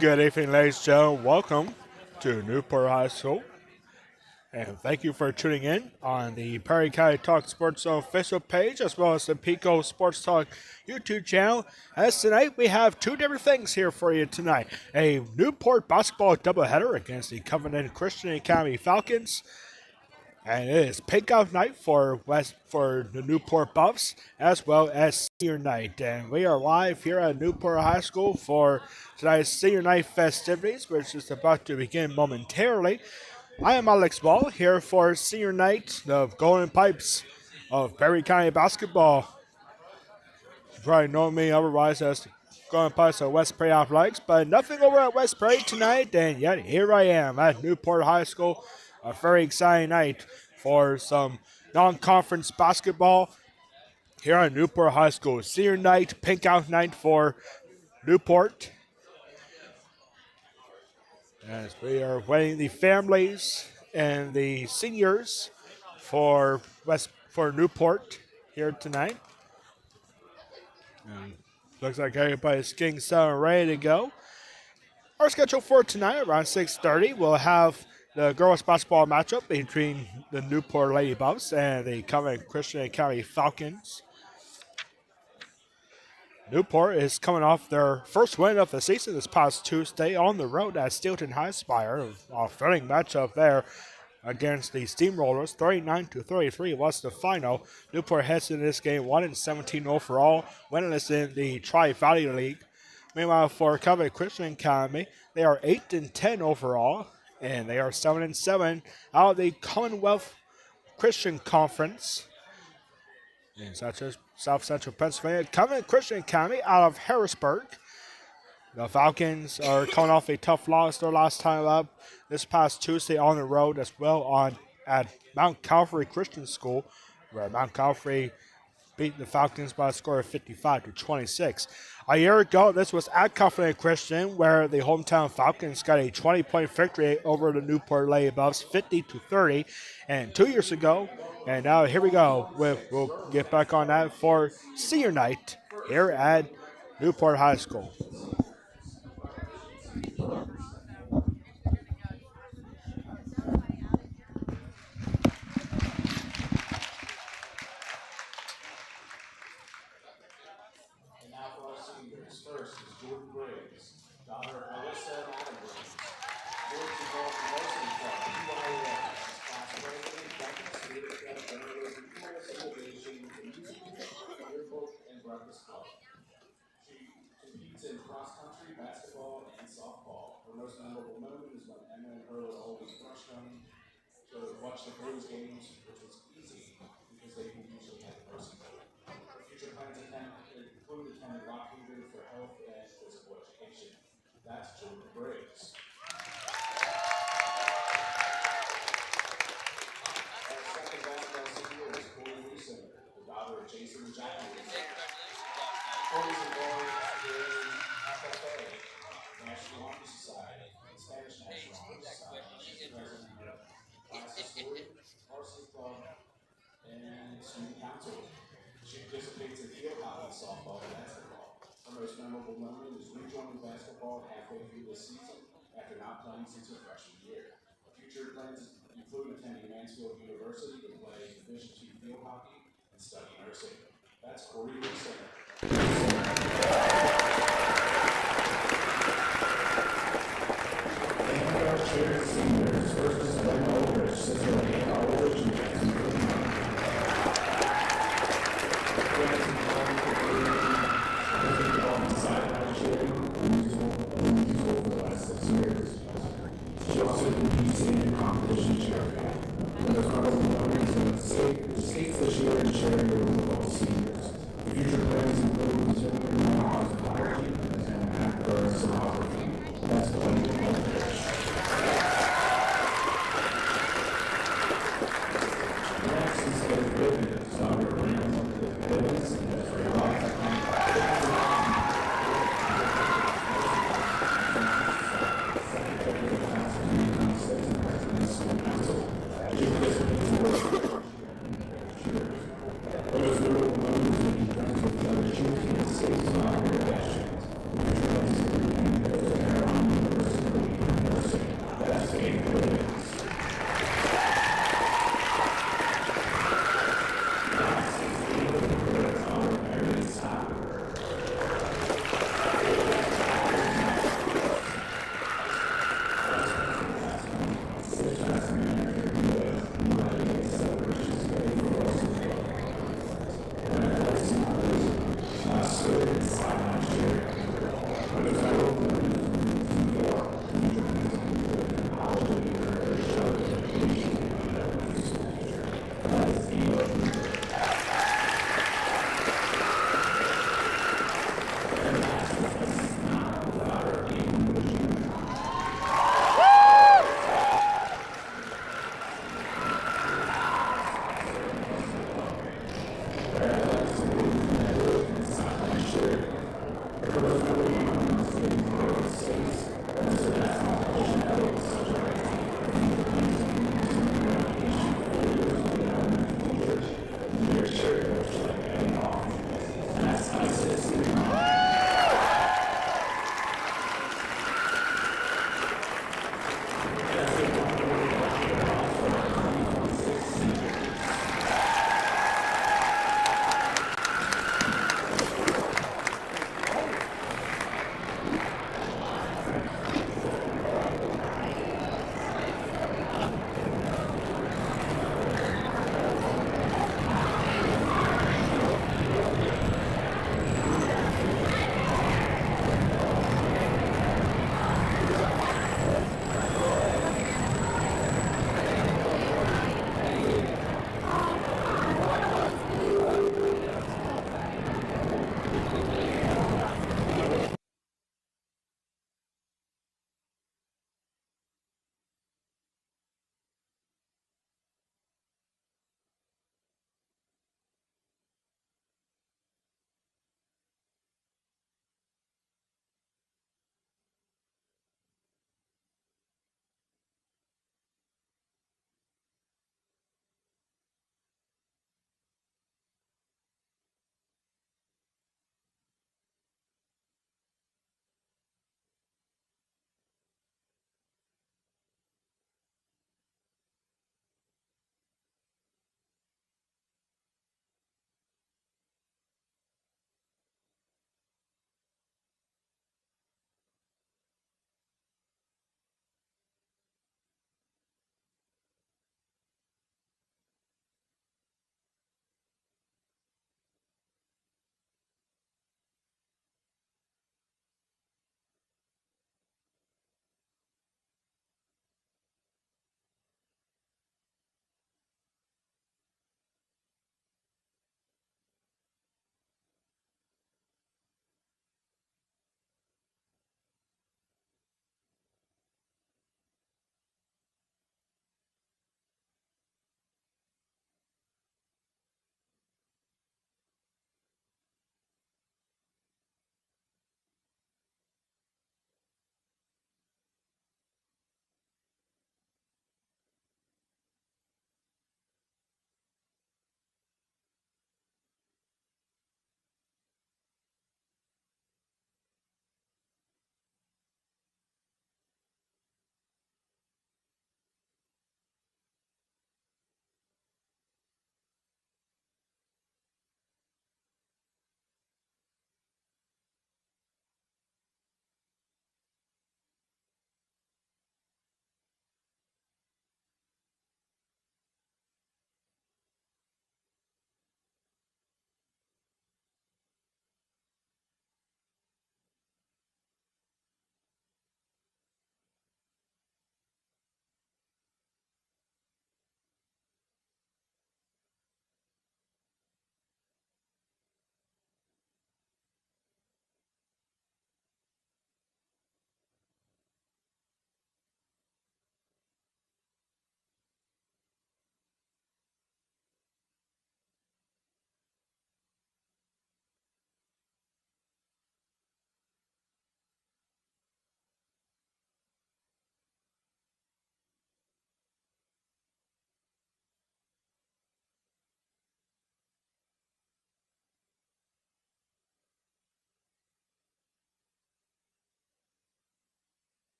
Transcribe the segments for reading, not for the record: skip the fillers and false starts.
Good evening, ladies and gentlemen. Welcome to Newport High School. And thank you for tuning in on the Perry County Talk Sports Zone official page as well as the Pico Sports Talk YouTube channel. As tonight, we have two different things here for you tonight. A Newport basketball doubleheader against the Covenant Christian Academy Falcons. And it is pickup night for the Newport Buffs as well as senior night. And we are live here at Newport High School for tonight's senior night festivities, which is about to begin momentarily. I am Alex Ball here for senior night of Golden Pipes of Perry County basketball. You probably know me otherwise as Golden Pipes of West Prairie Athletics, but nothing over at West Prairie tonight, and yet here I am at Newport High School. A very exciting night for some non-conference basketball here at Newport High School. Senior night, pink out night for Newport. As we are waiting the families and the seniors for Newport here tonight. And looks like everybody's getting set and ready to go. Our schedule for tonight around 6:30, we'll have the girls basketball matchup between the Newport Lady Buffs and the Covenant Christian Academy Falcons. Newport is coming off their first win of the season this past Tuesday on the road at Steelton High Spire. A thrilling matchup there against the Steamrollers. 39-33 was the final. Newport heads into this game 1-17 overall, winless in the Tri-Valley League. Meanwhile, for Covenant Christian Academy, they are 8-10 overall, and they are 7-7 out of the Commonwealth Christian Conference in South Central Pennsylvania. Covenant Christian Academy out of Harrisburg. The Falcons are coming off a tough loss their last time up this past Tuesday on the road as well at Mount Calvary Christian School, where Mount Calvary beat the Falcons by a score of 55-26. A year ago, this was at Covenant Christian, where the hometown Falcons got a 20-point victory over the Newport Lady Buffs, 50-30. And 2 years ago, and now here we go. We'll get back on that for senior night here at Newport High School.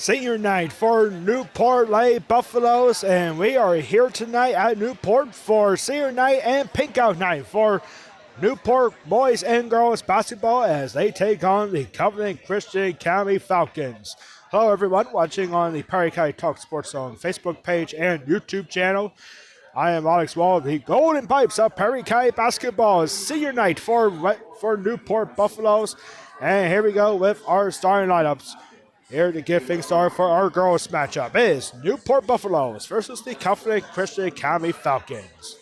Senior night for Newport Lake Buffaloes, and we are here tonight at Newport for senior night and pink out night for Newport boys and girls basketball as they take on the Covenant Christian Academy Falcons. Hello everyone watching on the Perry County Talk Sports Zone Facebook page and YouTube channel. I am Alex Wall, the Golden Pipes of Perry County Basketball. Senior night for Newport Buffaloes, and here we go with our starting lineups. Here to get things started for our girls matchup is Newport Buffaloes versus the Covenant Christian Academy Falcons.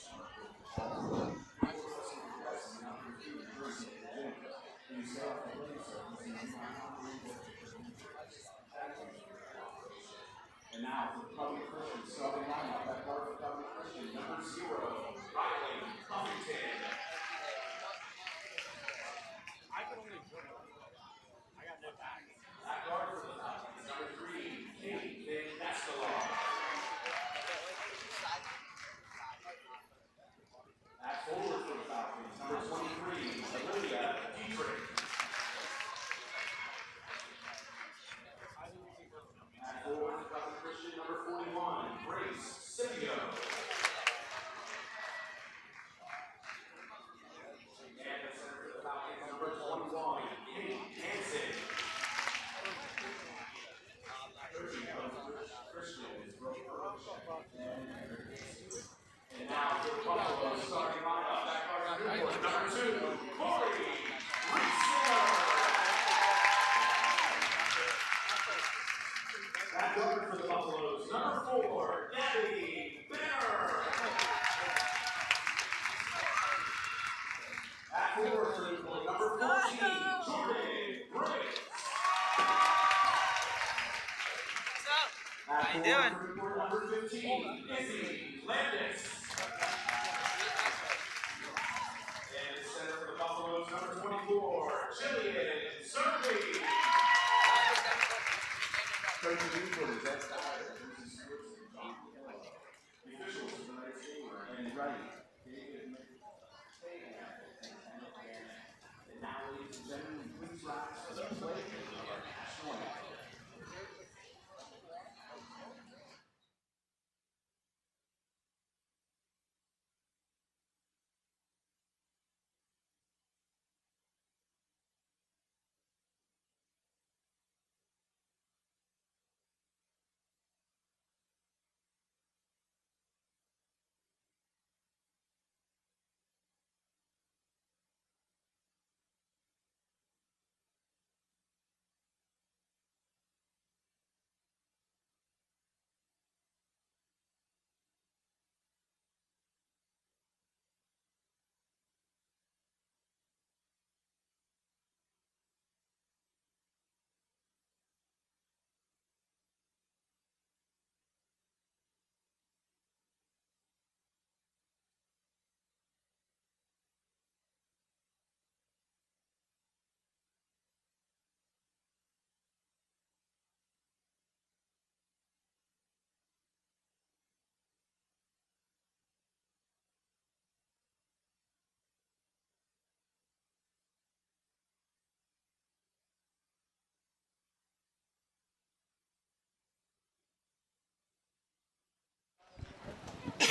How you doing?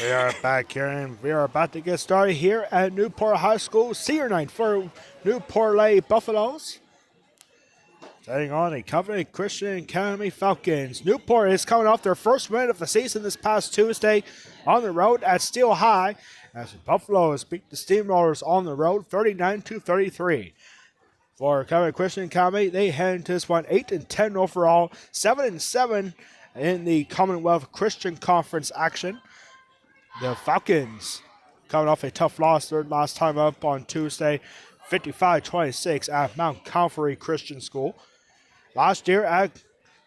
We are back here and we are about to get started here at Newport High School senior night for Newport Lake Buffaloes. Taking on the Covenant Christian Academy Falcons. Newport is coming off their first win of the season this past Tuesday on the road at Steel High as the Buffaloes beat the Steamrollers on the road 39-33. For Covenant Christian Academy, they head into this one 8-10 overall, 7-7 in the Commonwealth Christian Conference action. The Falcons coming off a tough loss their last time up on Tuesday, 55-26 at Mount Calvary Christian School. Last year at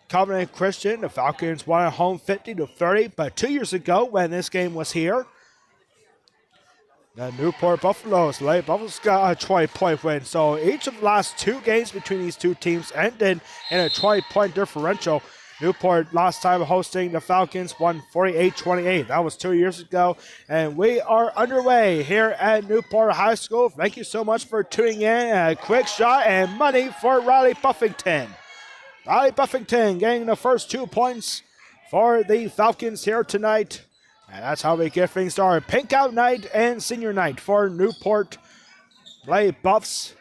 Covenant Christian, the Falcons won at home 50-30, but 2 years ago when this game was here, the Newport Buffaloes got a 20-point win. So each of the last two games between these two teams ended in a 20-point differential. Newport last time hosting the Falcons won 48-28. That was 2 years ago. And we are underway here at Newport High School. Thank you so much for tuning in. A quick shot and money for Riley Buffington. Riley Buffington getting the first 2 points for the Falcons here tonight. And that's how we get things started. Pink out night and senior night for Newport Play Buffs.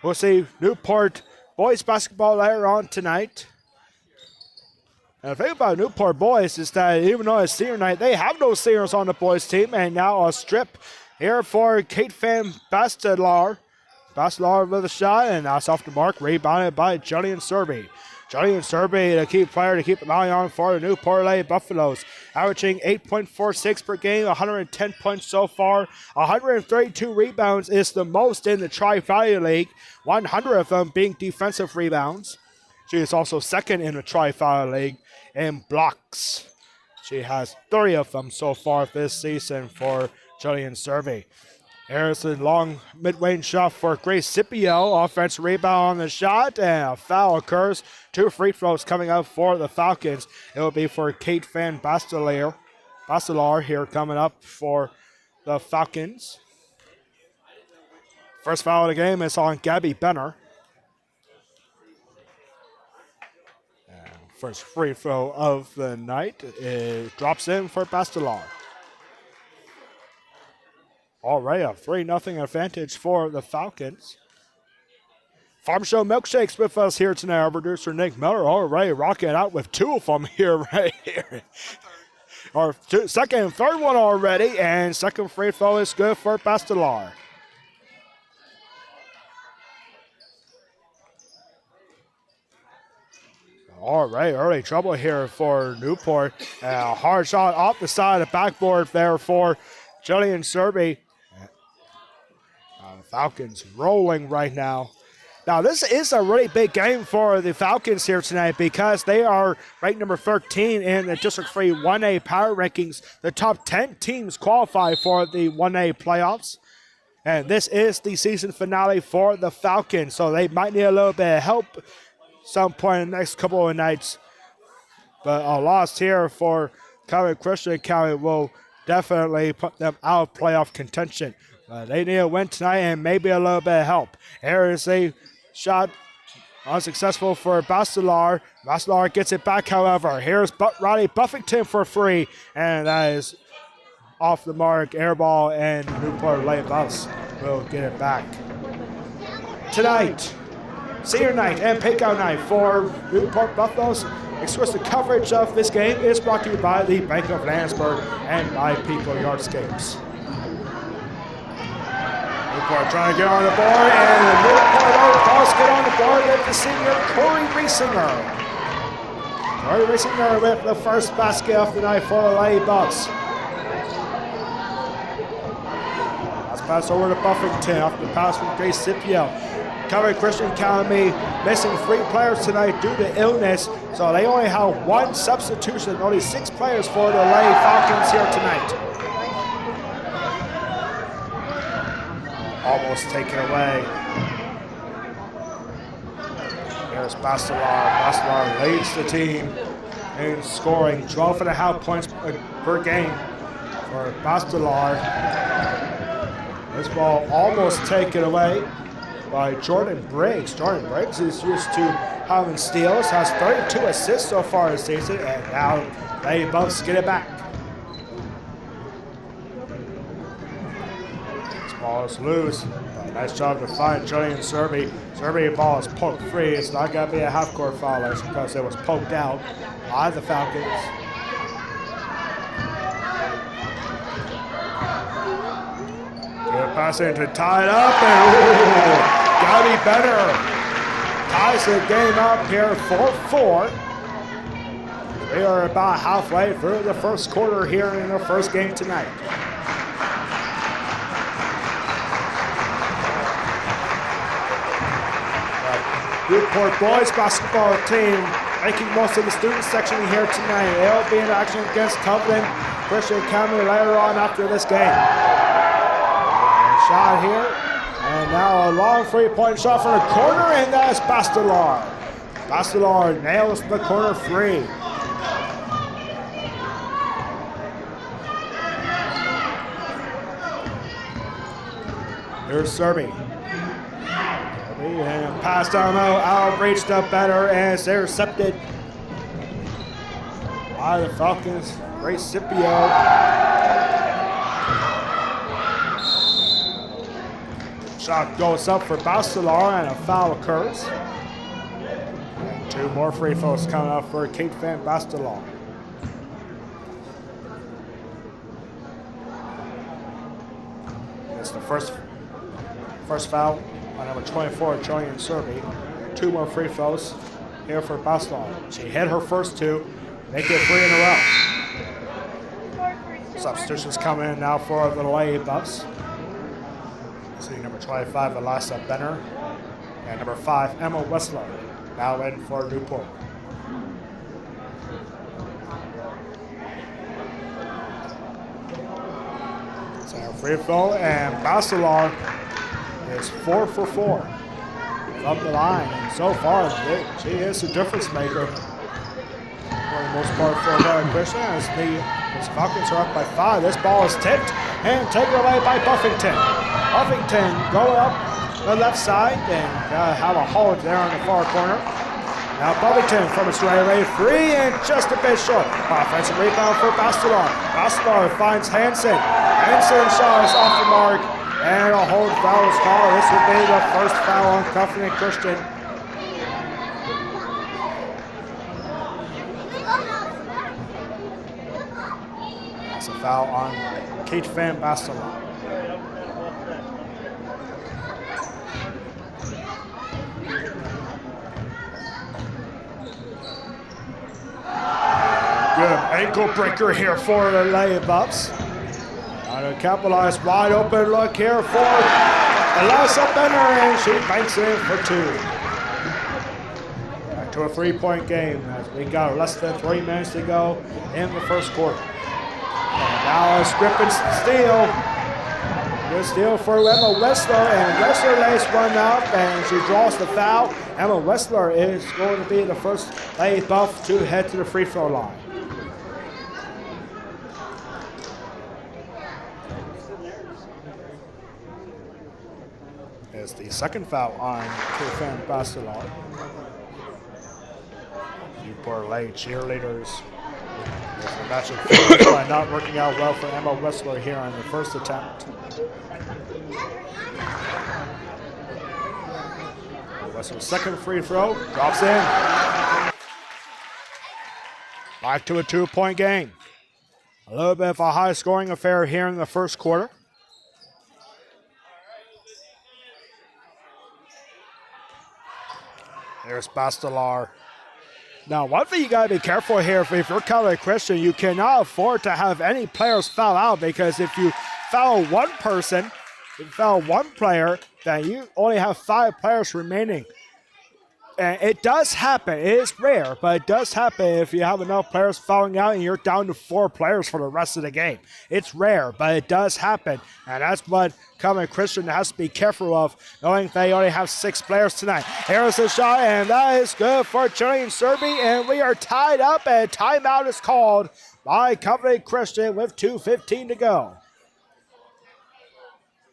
We'll see Newport boys basketball later on tonight. And the thing about Newport boys is that even though it's senior night, they have no seniors on the boys team. And now a strip here for Kate Van Bastelar. Bastelar with a shot, and that's off the mark, rebounded by Julian Serby. Julian Serby, the key player to keep an eye on for the Newport Lake Buffaloes, averaging 8.46 per game, 110 points so far, 132 rebounds is the most in the Tri-Valley League, 100 of them being defensive rebounds. She is also second in the Tri-Valley League in blocks. She has 3 of them so far this season for Julian Serby. Here's a long mid-range shot for Grace Scipio. Offensive rebound on the shot, and a foul occurs. 2 free throws coming out for the Falcons. It will be for Kate Van Bastelar here coming up for the Falcons. First foul of the game is on Gabby Benner. And first free throw of the night. It drops in for Bastelar. All right, a 3-0 advantage for the Falcons. Farm Show Milkshakes with us here tonight. Our producer Nick Miller already rocking out with 2 of them here right here. Our second and third one already, and second free throw is good for Bastelar. All right, early trouble here for Newport. A hard shot off the side of the backboard there for Julian Serby. Falcons rolling right now. Now, this is a really big game for the Falcons here tonight because they are ranked number 13 in the District 3 1A power rankings. The top 10 teams qualify for the 1A playoffs. And this is the season finale for the Falcons, so they might need a little bit of help some point in the next couple of nights. But a loss here for County Christian County will definitely put them out of playoff contention. They need a win tonight and maybe a little bit of help. Here is a shot unsuccessful for Bastelar. Bastelar gets it back, however. Here's Riley Buffington for 3, and that is off the mark. Air ball, and Newport Lake Buffs will get it back. Tonight, senior night and pickout night for Newport Buffaloes. Exclusive coverage of this game is brought to you by the Bank of Landsberg and by People Yardscapes. Newport trying to get on the board, and the Newport Buffs get on the board with the senior Corey Riesinger. Corey Riesinger with the first basket of the night for the Lady Buffs. Let's pass over to Buffington off the pass from Grace Scipio. County Christian Academy missing 3 players tonight due to illness, so they only have 1 substitution, only 6 players for the Lady Falcons here tonight. Almost taken away. Here's Bastelar. Bastelar leads the team in scoring, 12.5 points per game for Bastelar. This ball almost taken away by Jordan Briggs. Jordan Briggs is used to having steals, has 32 assists so far this season, and now they both get it back. Ball is loose. Nice job to find Julian Serby. Serby ball is poked free. It's not going to be a half-court foul because it was poked out by the Falcons. Good pass in to tie it up, and Gabby Benner ties the game up here 4-4. We are about halfway through the first quarter here in the first game tonight. Newport boys basketball team making most of the student section here tonight. They'll be in action against Cumberland Christian Academy later on after this game. Shot here, and now a long 3-point shot from the corner, and that's Bastelar. Bastelar nails the corner 3. Here's Serby. And pass down low, outreach the better, and it's intercepted by the Falcons. Great Scipio. Shot goes up for Bastelar, and a foul occurs. And 2 more free throws coming up for Kate Van Bastelar. It's the first foul on number 24, Julian Serby. 2 more free throws here for Bastelar. She hit her first 2, make it 3 in a row. Substitutions coming in now for the Lady Bucks. See number 25, Elisa Benner, and number 5, Emma Wessler, now in for Newport. So free throw, and Bastelar is 4 for 4 from the line. And so far, she is a difference maker for the most part for American Christian. As the Falcons are up by 5. This ball is tipped and taken away by Buffington. Buffington going up the left side and have a hold there on the far corner. Now Buffington from its right away, 3 and just a bit short. Offensive rebound for Bastelar. Bastelar finds Hansen. Hansen's shot is off the mark, and a hold foul is called. This will be the first foul on Covenant Christian. That's a foul on Kate Van Bastelar. Good ankle breaker here for the Lady Bucks. Trying to capitalize, wide open look here for Elisa Benner, and she banks it in for 2. Back to a 3-point game as we got less than 3 minutes to go in the first quarter. And now a Scrippen steal. Good steal for Emma Wessler, and Wessler lays one up, and she draws the foul. Emma Wessler is going to be the first Lady Buff to head to the free throw line. Is the second foul on Kate Van Bastelar. Newport Lady cheerleaders. The match by not working out well for Emma Wessler here on the first attempt. Wessler's second free throw drops in. Back to a 2-point game. A little bit of a high-scoring affair here in the first quarter. There's Bastelar. Now, one thing you got to be careful here, if you're Catholic Christian, you cannot afford to have any players foul out, because if you foul one person, if you foul one player, then you only have 5 players remaining. And it does happen. It is rare, but it does happen if you have enough players fouling out and you're down to 4 players for the rest of the game. It's rare, but it does happen. And that's what Covenant Christian has to be careful of, knowing they only have 6 players tonight. Here's the shot, and that is good for Julian Serby, and we are tied up, and timeout is called by Covenant Christian with 2:15 to go.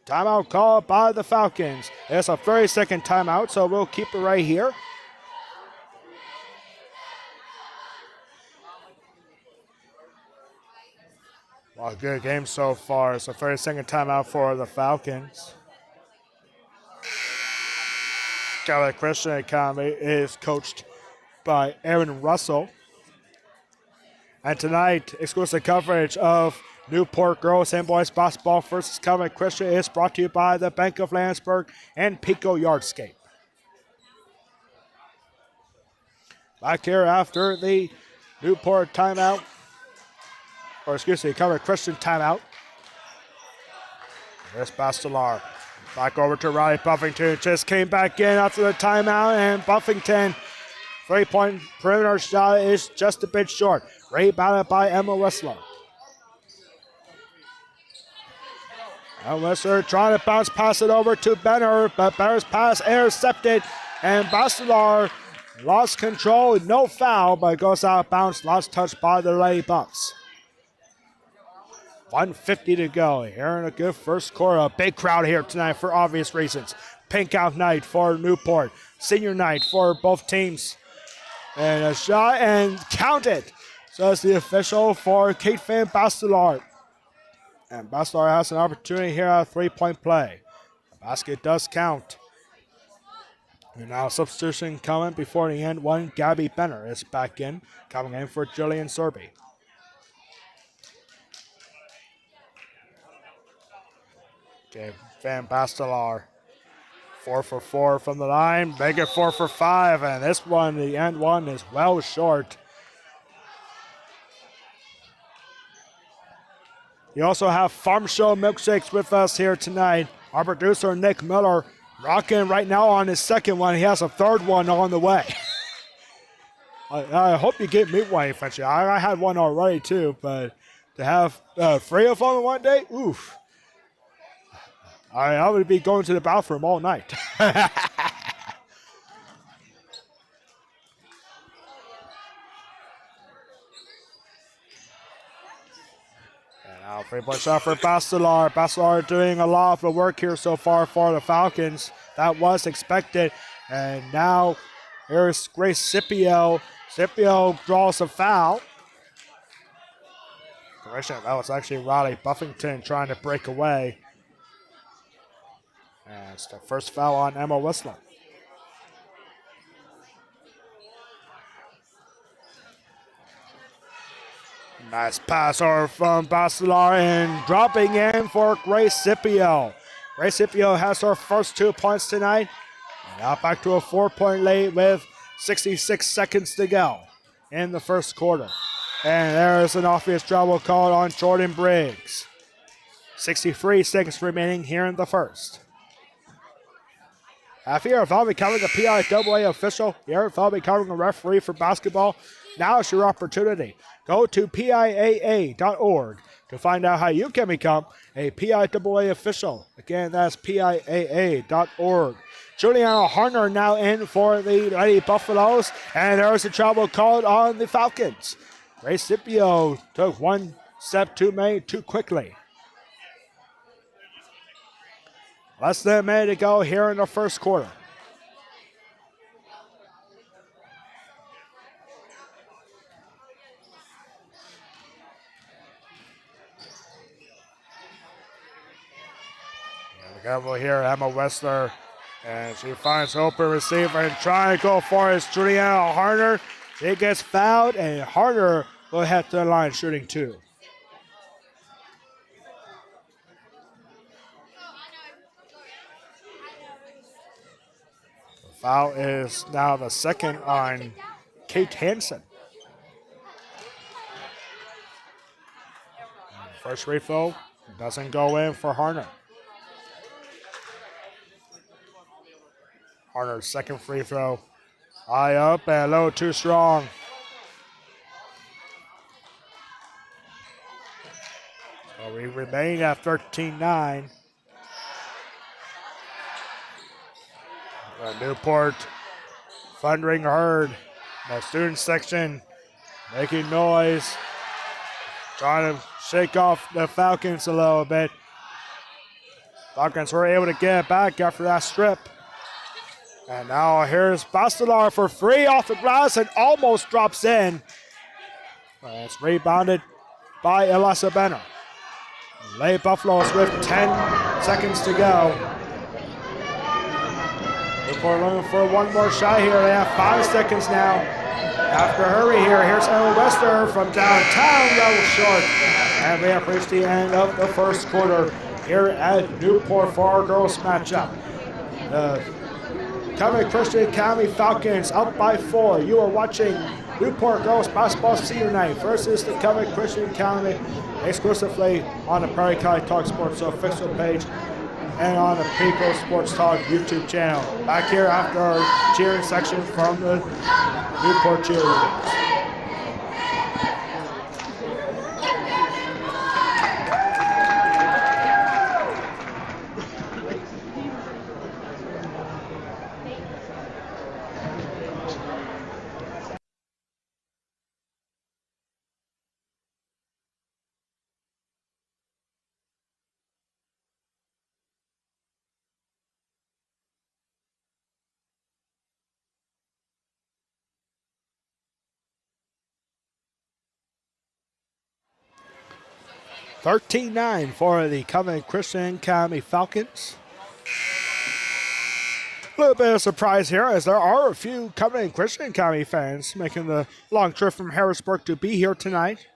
Timeout called by the Falcons. It's a 30-second timeout, so we'll keep it right here. Well, good game so far. It's a 30-second timeout for the Falcons. Catholic Christian Academy is coached by Aaron Russell. And tonight, exclusive coverage of Newport girls and boys basketball versus Covenant Christian is brought to you by the Bank of Landsberg and Pico Yardscape. Back here after the Newport timeout, or excuse me, Covenant Christian timeout. There's Bastelar. Back over to Riley Buffington. Just came back in after the timeout, and Buffington, 3-point perimeter shot is just a bit short. Rebounded by Emma Wessler. And Wessler trying to bounce pass it over to Benner, but Benner's pass intercepted, and Bastelar lost control. No foul, but goes out of bounds. Last touch by the Lady Bucks. 1:50 to go. Here in a good first quarter. A big crowd here tonight for obvious reasons. pink out night for Newport. Senior night for both teams. And a shot and count it. So that's the official for Kate Van Bastelar. And Bastelar has an opportunity here at a 3-point play. The basket does count. And now substitution coming before the end. One, Gabby Benner is back in, coming in for Jillian Serby. Okay, Van Bastelar, 4 for 4 from the line. Make it 4 for 5, and this one, the end one, is well short. You also have Farm Show Milkshakes with us here tonight. Our producer, Nick Miller, rocking right now on his second one. He has a third one on the way. I hope you get me one eventually. I had one already too, but to have 3 of them in one day, oof. I would be going to the bathroom all night. Now, 3-point shot for Bastelar. Bastelar doing a lot of the work here so far for the Falcons. That was expected. And now here's Grace Scipio. Scipio draws a foul. Correction, that was actually Riley Buffington trying to break away. And it's the first foul on Emma Whistler. Nice pass over from Bastelar and dropping in for Grace Scipio. Grace Scipio has her first 2 points tonight. Now back to a 4-point lead with 66 seconds to go in the first quarter. And there's an obvious travel call on Jordan Briggs. 63 seconds remaining here in the first. If you're becoming a PIAA official, you're becoming a referee for basketball, now is your opportunity. Go to PIAA.org to find out how you can become a PIAA official. Again, that's PIAA.org. Juliana Harner now in for the Lady Buffaloes, and there's a travel called on the Falcons. Grace Scipio took one step too many too quickly. Less than a minute to go here in the first quarter. Careful here, Emma Whistler, and she finds open receiver and trying to go for it is Juliana Harner. She gets fouled, and Harner will head to the line shooting 2. The foul is now the second on Kate Hansen. First free throw doesn't go in for Harner. Harner's second free throw. High up and low too strong. So we remain at 13-9. Newport thundering herd. The student section making noise. Trying to shake off the Falcons a little bit. Falcons were able to get it back after that strip. And now here's Bastelar for 3 off the glass and almost drops in. It's rebounded by Elissa Benner. Lady Buffaloes with 10 seconds to go. Newport looking for one more shot here. They have 5 seconds now. After hurry here, here's Emma Whistler from downtown. That was short. And we have reached the end of the first quarter here at Newport for our girls matchup. The Covenant Christian Academy Falcons up by 4. You are watching Newport Girls Basketball Senior Night versus the Covenant Christian Academy exclusively on the Prairie County Talk Sports official page and on the People Sports Talk YouTube channel. Back here after our cheering section from the Newport cheerleaders. 13-9 for the Covenant Christian Academy Falcons. A little bit of surprise here as there are a few Covenant Christian Academy fans making the long trip from Harrisburg to be here tonight.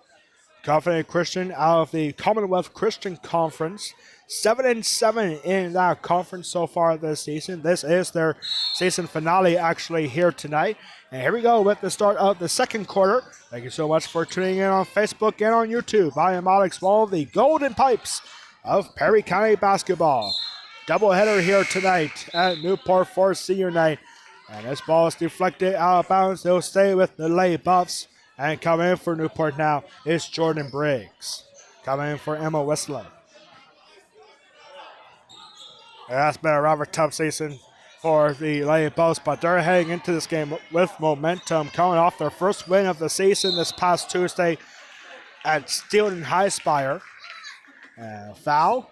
Covenant Christian out of the Commonwealth Christian Conference. 7-7 in that conference so far this season. This is their season finale actually here tonight. And here we go with the start of the second quarter. Thank you so much for tuning in on Facebook and on YouTube. I am Alex Wall, the Golden Pipes of Perry County Basketball. Doubleheader here tonight at Newport for senior night. And this ball is deflected out of bounds. They'll stay with the Lady Buffs. And coming in for Newport now is Jordan Briggs. Coming in for Emma Whistler. That's been a rather tough season for the Lady Buffs, but they're heading into this game with momentum, coming off their first win of the season this past Tuesday at Steelton High Spire. Foul.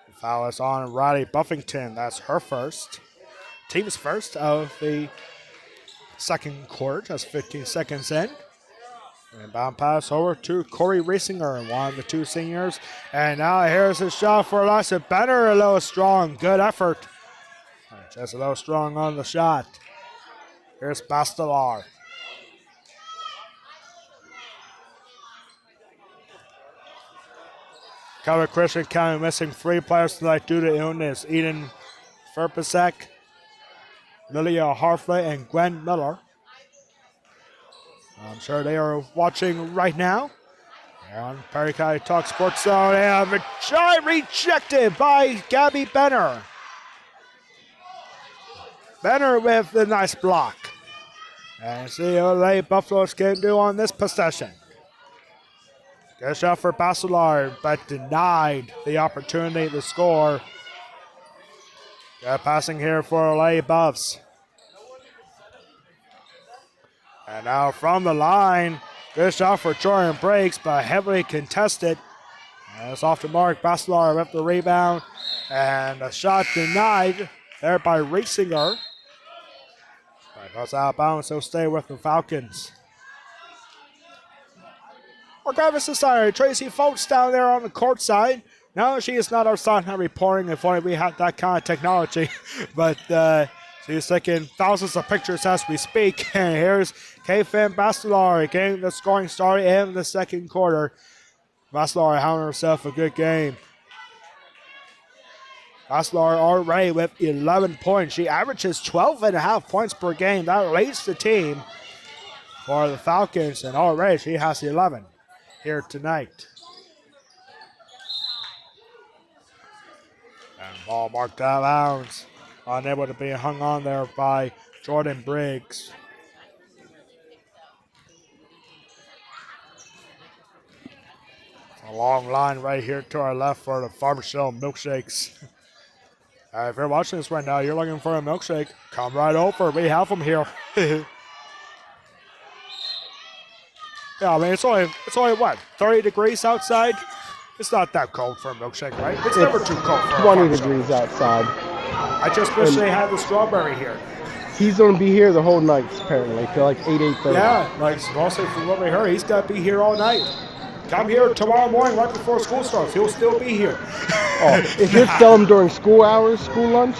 The foul is on Riley Buffington. That's her first. Team's first of the second quarter, just 15 seconds in. Inbound pass over to Corey Riesinger, one of the two seniors. And now here's a shot for Eliza Benner, a little strong. Good effort. Just a little strong on the shot. Here's Bastelar. Covenant Christian County missing 3 players tonight due to illness. Eden Ferpasek, Lilia Harfley, and Gwen Miller. I'm sure they are watching right now. On Perry County Talk Sports Zone, and the shot rejected by Gabby Benner. Benner with the nice block. And see what Lady Buffaloes can do on this possession. Good shot for Bacelar, but denied the opportunity to score. Good passing here for Lady Buffs. And now from the line, good shot for Jordan Briggs, but heavily contested. And it's off the mark. Bacelar with the rebound. And a shot denied there by Riesinger. But goes out of bounds, so stay with the Falcons. Our Gravis Society, Tracy Foltz down there on the court side. No, she is not our sideline reporting. If only we had that kind of technology. But she's taking thousands of pictures as we speak. And here's K-Fan Bacelar getting the scoring start in the second quarter. Bacelar having herself a good game. Bacelar already with 11 points. She averages 12.5 points per game. That leads the team for the Falcons. And already she has 11 here tonight. And ball marked out of bounds. Unable to be hung on there by Jordan Briggs. A long line right here to our left for the Farm Shell milkshakes. If you're watching this right now, you're looking for a milkshake, come right over. We have them here. Yeah, I mean, it's only what, 30 degrees outside? It's not that cold for a milkshake, right? It's never too cold for 20 degrees outside. I just wish they had the strawberry here. He's going to be here the whole night, apparently, till like 8:30. Yeah, like mostly from what we heard, he's got to be here all night. Come here tomorrow morning right before school starts. He'll still be here. Oh, if he'd sell them during school hours, school lunch,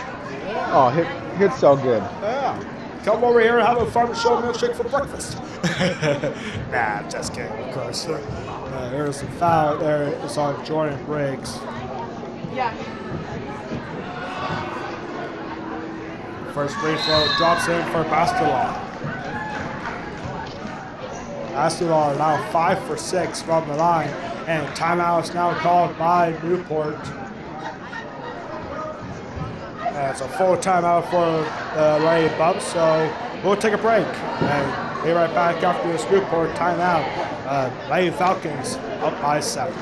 oh, he'd sell good. Yeah. Come over here and have a Farm Show milkshake for breakfast. Nah, I'm just kidding, of course. There's a foul there. It's on Jordan Briggs. Yeah. First free throw drops in for Bastelar. Bastelar now 5 for 6 from the line. And timeout is now called by Newport. And it's a full timeout for the Lady Buffs, so we'll take a break. And be right back after this Newport timeout. Lady Falcons up by 7.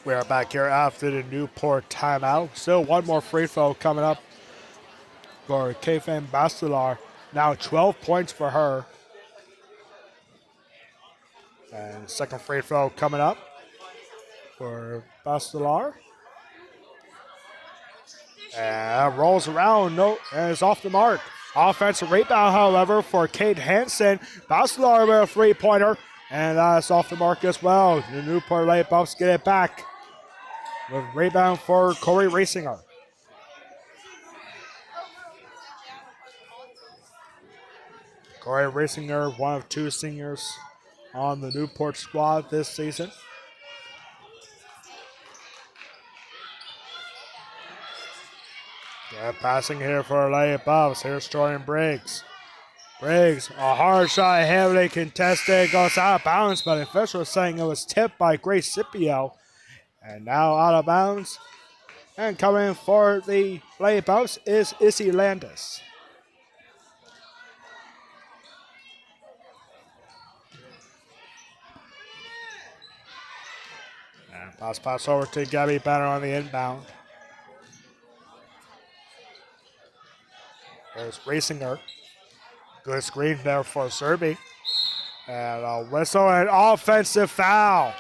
We are back here after the Newport timeout. Still one more free throw coming up for Kfan Bastelar. Now 12 points for her. And second free throw coming up for Bastelar. And rolls around, no, and it's off the mark. Offensive rebound, however, for Kate Hansen. Bastelar with a three-pointer, and that's off the mark as well. The Newport Late Buffs get it back with rebound for Corey Rasinger. Corey Rasinger, one of two seniors on the Newport squad this season. Yeah, passing here for Late Buffs. Here's Jordan Briggs. Briggs, a hard shot, heavily contested, goes out of bounds, but officials saying it was tipped by Grace Scipio. And now out of bounds. And coming for the Late Buffs is Issy Landis. And pass over to Gabby Banner on the inbound. There's Rasinger. Good screen there for Serby. And a whistle and offensive foul.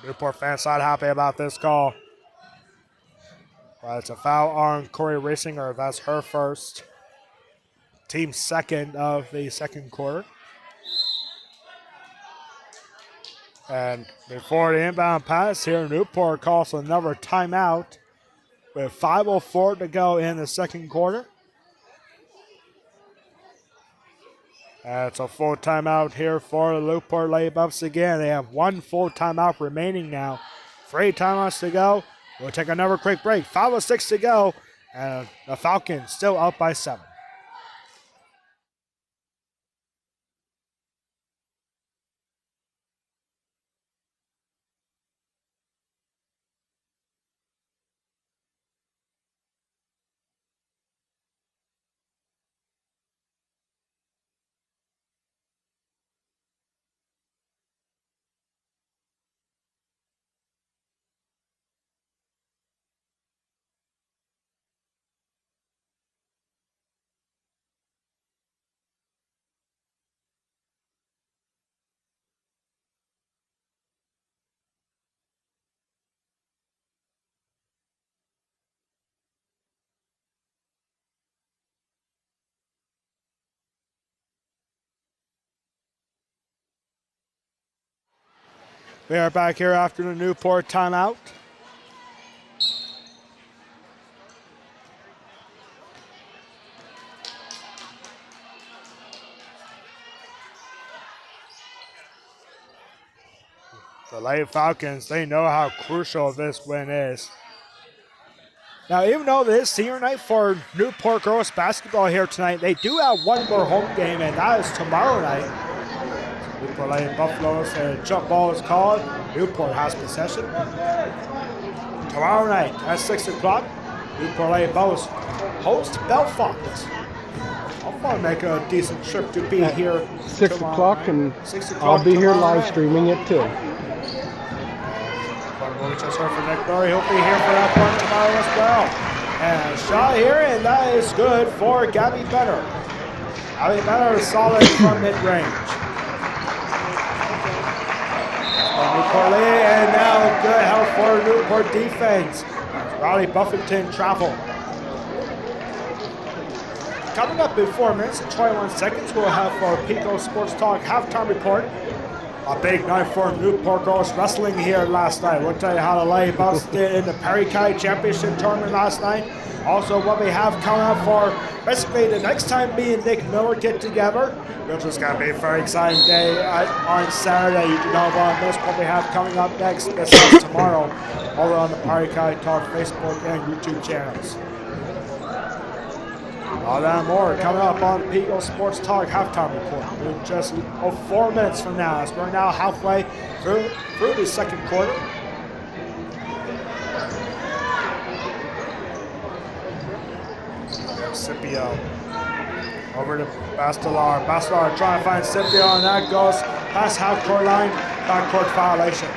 Newport fans not happy about this call. Well, it's a foul on Corey Rasinger. That's her first. Team second of the second quarter. And before the inbound pass here, Newport calls another timeout with 5:04 to go in the second quarter. And it's a full timeout here for the Newport Lady Buffs again. They have one full timeout remaining now. 3 timeouts to go. We'll take another quick break. 5:06 to go. And the Falcons still up by 7. We are back here after the Newport timeout. The Lady Falcons, they know how crucial this win is. Now, even though this is senior night for Newport girls basketball here tonight, they do have one more home game, and that is tomorrow night. Newport Lady Buffaloes, and a jump ball is called. Newport has possession. Tomorrow night at 6 o'clock, Newport Lady Buffaloes host Belfont. I'll probably make a decent trip to be here. 6 o'clock, night. and 6 o'clock I'll be here tomorrow live night. streaming it too. We'll just heard from Nick Murray. He'll be here for that one tomorrow as well. And a shot here, and that is good for Gabby Benner. Gabby Benner is solid from mid-range. Newport Lady, and now good help for Newport defense. Riley Buffington travel. Coming up in 4 minutes and 21 seconds, we'll have our Pico Sports Talk halftime report. A big night for Newport girls wrestling here last night. We'll tell you how the Lady Buffs did in the Perry County Championship Tournament last night. Also, what we have coming up for basically the next time me and Nick Miller get together, which is going to be a very exciting day on Saturday. You do not want to miss what we have coming up next. This is tomorrow over on the Perry County Talk Facebook and YouTube channels. All that and more coming up on Pico Sports Talk halftime report in just 4 minutes from now, as we're now halfway through the second quarter. There's Scipio over to Bastelar. Bastelar trying to find Scipio, and that goes past half-court line, backcourt violation.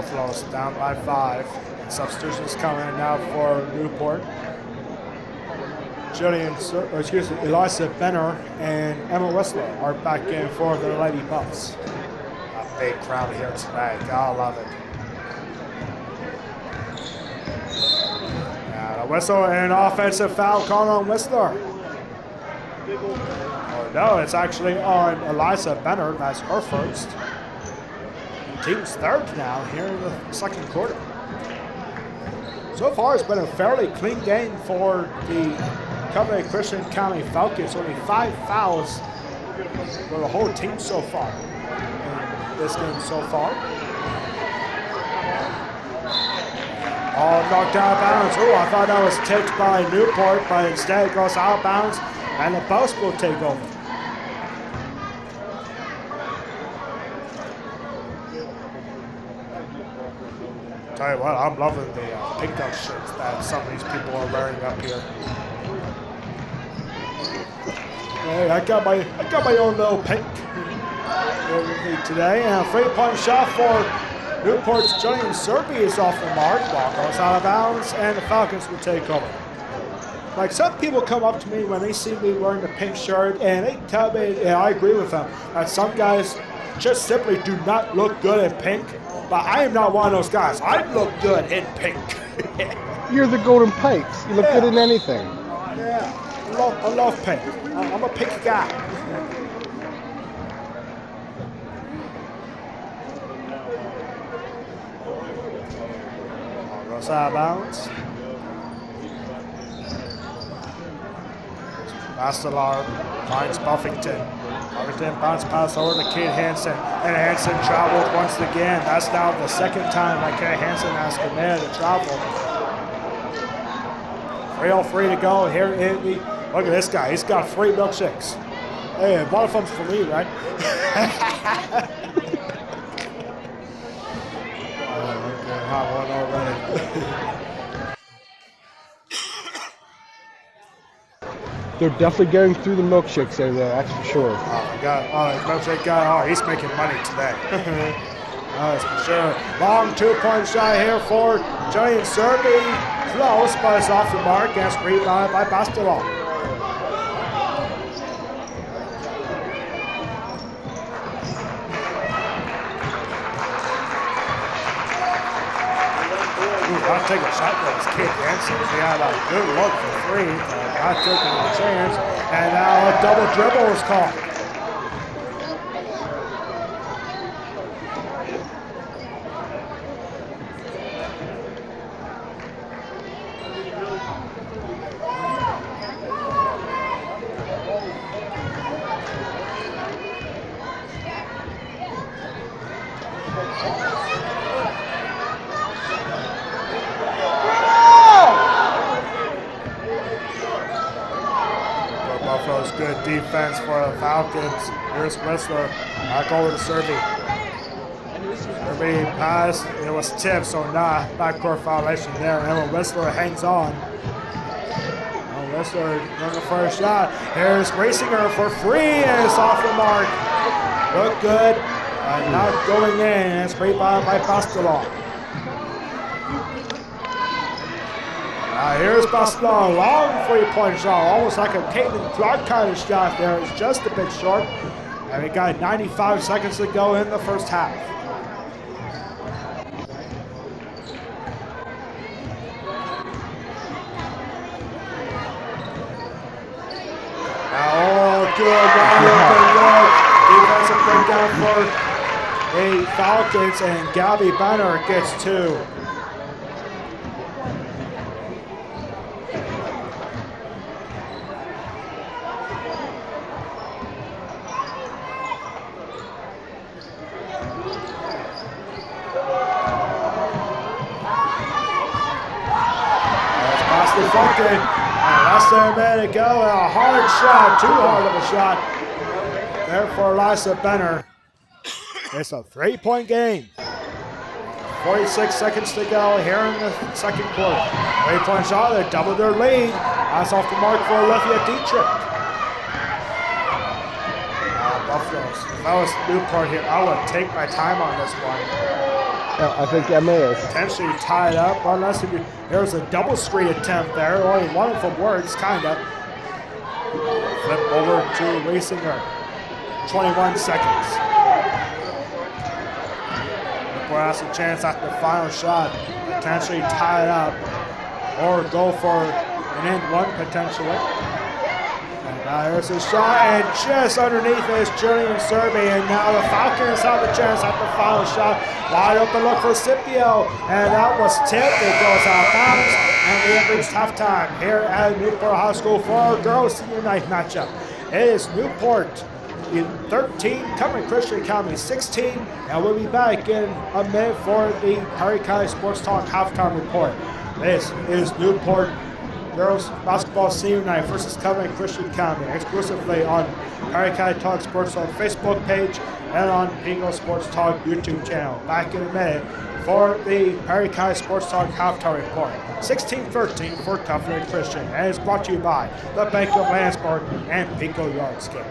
Buffalo's down by 5. Substitutions coming in now for Newport. Eliza Benner and Emma Whistler are back in for the Lady Buffs. A big crowd here tonight. I love it. And a whistle and an offensive foul called on Whistler. Oh no, it's actually on Eliza Benner. That's her first. Team's third now here in the second quarter. So far, it's been a fairly clean game for the Covey Christian County Falcons. Only 5 fouls for the whole team so far in this game so far. All knocked out of bounds. Oh, I thought that was tipped by Newport, but instead it goes out of bounds, and the Buffs will take over. Tell you what, I'm loving the pink duck shirts that some of these people are wearing up here. Hey, I got my own little pink today, and a 3-point shot for Newport's Jillian Serby is off the mark. Ball goes out of bounds, and the Falcons will take over. Like, some people come up to me when they see me wearing the pink shirt, and they tell me, and I agree with them, that some guys just simply do not look good in pink. But I am not one of those guys. I look good in pink. You're the Golden Pikes. You look good in anything. Yeah, I love pink. I'm a pink guy. Goes out of bounds. Bastelar finds Buffington. Buffington bounce pass over to Kate Hansen, and Hansen traveled once again. That's now the second time that Kate Hansen has committed a travel. 3:03 to go here in the. Look at this guy. He's got 3 milkshakes. Hey, one of them's for me, right? Hot one already. They're definitely going through the milkshakes there, that's for sure. Oh my God! Oh, milkshake guy! Oh, he's making money today. That's for sure. Long 2-point shot here for Jillian Serby. Close, but it's off the mark. Gets rebounded by Bastelar. I'll take a shot for his kid Hansen. He had a good look for 3, not taking a chance. And now a double dribble is called. Buffalo's good defense for the Falcons. Here's Whistler back over to Serby. Serby pass, it was tipped, so not backcourt violation there. Emma Whistler hangs on. Whistler looking for a shot. Here's Racing for 3, and it's off the mark. Look good, not going in. It's rebounded by Bastelar. Here's Bastelar, long 3-point shot, almost like a Caitlin Clark kind of shot there. It's just a bit short. And we got 95 seconds to go in the first half. Oh, good wide open look. Defensive breakdown for the Falcons, and Gabby Benner gets 2. Funky. Less than a minute to go. A hard shot, too hard of a shot there for Eliza Benner. It's a 3-point game. 46 seconds to go here in the second quarter. 3-point shot, they doubled their lead. That's off the mark for Olivia Dietrich. Buffaloes. If I was Newport here, I would take my time on this one. I think MA is. Potentially tied up, unless there's a double screen attempt there. Only one from Words, kind of. Flip over to Raciner. 21 seconds. Newport has a chance at the final shot. Potentially tie it up. Or go for an end one, potentially. And now here's a shot, and just underneath is Julian Serby. And now the Falcons have a chance at the final shot. Wide open look for Scipio. And that was tipped. It goes out of bounds. And we have reached halftime here at Newport High School for our girls senior night matchup. It is Newport 13, Covering Christian Academy 16, and we'll be back in a minute for the Perry County Sports Talk halftime report. This is Newport Girls Basketball Senior Night versus Covering Christian Academy, exclusively on Perry County Talk Sports on Facebook page and on Eagle Sports Talk YouTube channel. Back in a minute for the Perry County Sports Talk halftime report. 16-13 for Covering Christian, and it's brought to you by the Bank of Landsberg and Pico Yardscape.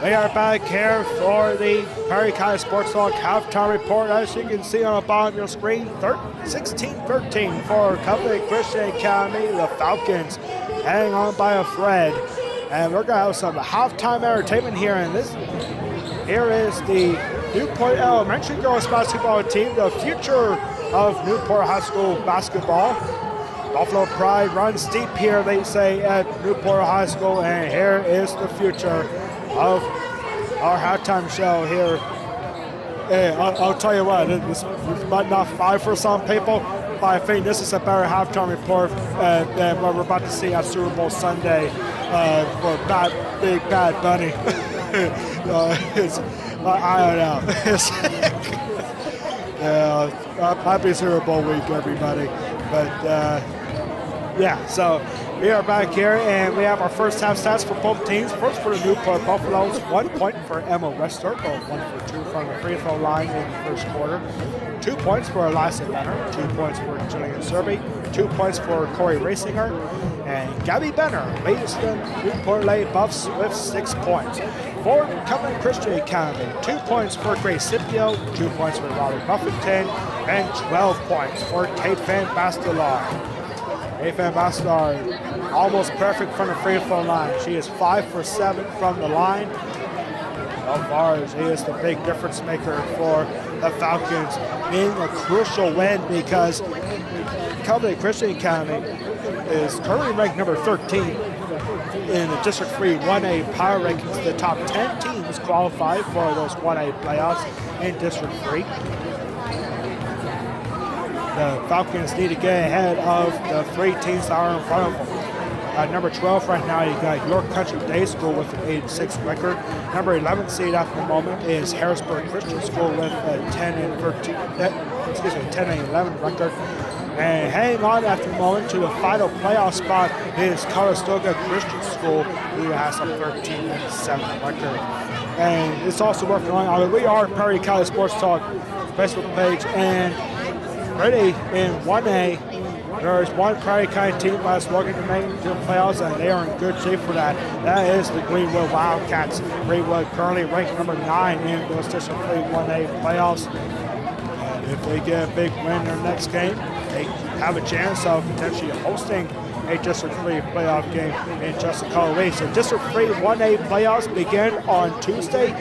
We are back here for the Perry County Sports Talk halftime report. As you can see on the bottom of your screen, 16-13 for Covering Christian Academy. The Falcons hang on by a thread. And we're going to have some halftime entertainment here. And this here is the Newport Elementary girls basketball team, the future of Newport High School basketball. Buffalo Pride runs deep here, they say, at Newport High School. And here is the future of our halftime show here. Hey, I'll tell you what, this might not fly for some people, but I think this is a better halftime report than what we're about to see at Super Bowl Sunday for Big Bad Bunny. I don't know. Happy Super Bowl week, everybody. But yeah, so we are back here, and we have our first half stats for both teams. First for the Newport Buffaloes, 1 point for Emma Wester, both 1 for 2 from the free throw line in the first quarter. 2 points for Eliza Benner, 2 points for Julian Serby, 2 points for Corey Racinger, and Gabby Benner leads the Newport Lady Buffs with 6 points. For Covering Christian Academy, 2 points for Grace Scipio, 2 points for Robert Buffington, and 12 points for Kate Van Bastelar. Kate Van Bastelar almost perfect from the free throw line. She is 5 for 7 from the line. So far, she is the big difference maker for the Falcons, being a crucial win because Covering Christian Academy is currently ranked number 13 in the District 3 1A power rankings. The top 10 teams qualify for those 1A playoffs in District 3. The Falcons need to get ahead of the 3 teams that are in front of them. At number 12 right now, you got York Country Day School with an 8-6 record. Number 11 seed at the moment is Harrisburg Christian School with a 10 and 11 record. And hanging on at the moment to the final playoff spot is Conestoga Christian School, who has a 13-7 record. And it's also worth knowing, we are Prairie County Sports Talk Facebook page, and already in 1A, there's one Prairie County team that's looking to make the playoffs, and they are in good shape for that. That is the Greenwood Wildcats. Greenwood currently ranked number 9 in the District 3 1A playoffs. And if they get a big win in their next game, they have a chance of potentially hosting a District 3 playoff game in just a couple of weeks. So District 3 1A playoffs begin on Tuesday,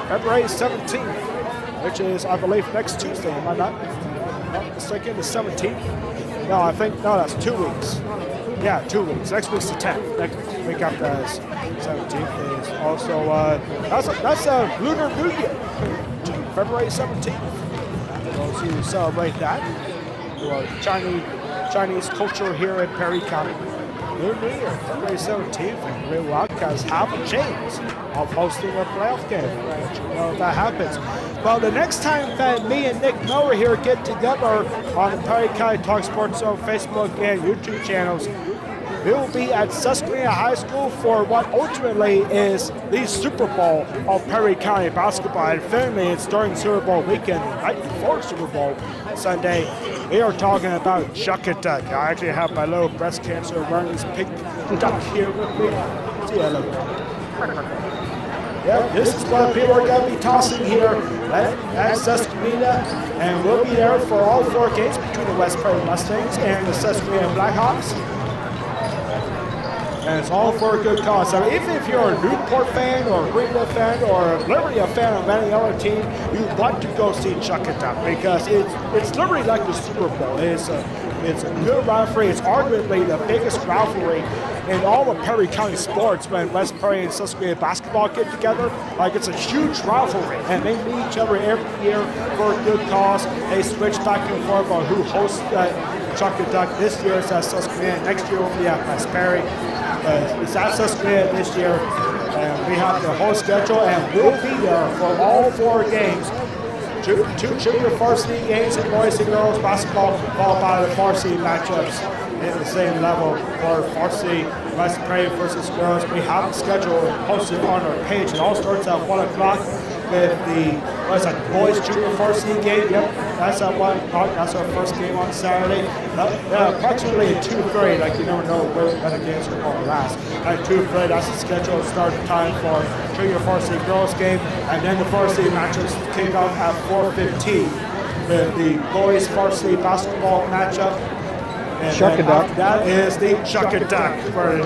February 17th, which is, I believe, next Tuesday. Am I not mistaken? The 17th? No, that's 2 weeks. Yeah, 2 weeks. Next week's the 10th. Next week after that is 17th. Is also, that's a Lunar New Year, February 17th. Those who celebrate that, Chinese culture here in Perry County. Lunar New Year, February 17th, and the Wildcats have a chance of hosting a playoff game. But you know if that happens. Well, the next time that me and Nick Miller here get together on the Perry County Talk Sports Zone Facebook and YouTube channels, we will be at Susquehanna High School for what ultimately is the Super Bowl of Perry County basketball. And finally, it's during Super Bowl weekend, right before Super Bowl Sunday. We are talking about Chuck and Duck. I actually have my little breast cancer wearing this pink duck here with me. See that look? Yeah, this is what people are going to be tossing here at Susquehanna, and we'll be there for all 4 games between the West Prairie Mustangs and the Susquehanna Blackhawks. And it's all for a good cause. I mean, even if you're a Newport fan or a Greenwood fan or a Liberty fan of any other team, you want to go see Chuck and Duck because it's literally like the Super Bowl. It's a good rivalry. It's arguably the biggest rivalry in all of Perry County sports when West Prairie and Susquehanna basketball get together. Like, it's a huge rivalry, and they meet each other every year for a good cause. They switch back and forth on who hosts Chuck and Duck. This year it's at Susquehanna. Next year will be at West Prairie. It's at Susquehanna this year, and we have the whole schedule, and we'll be there for all 4 games. Two junior varsity games in boys and girls basketball, followed by the varsity matchups in the same level for varsity West Prairie versus girls. We have the schedule posted on our page. It all starts at 1 o'clock with the boys junior varsity game. Yep, that's at 1 o'clock. That's our first game on Saturday. Approximately at 2:30, like you never know when the games are going to last. At 2:30, that's the schedule start time for junior varsity girls game, and then the varsity matchups kick off at 4:15 with the boys varsity basketball matchup. And Chuck and Duck. That is the Chuck and Duck for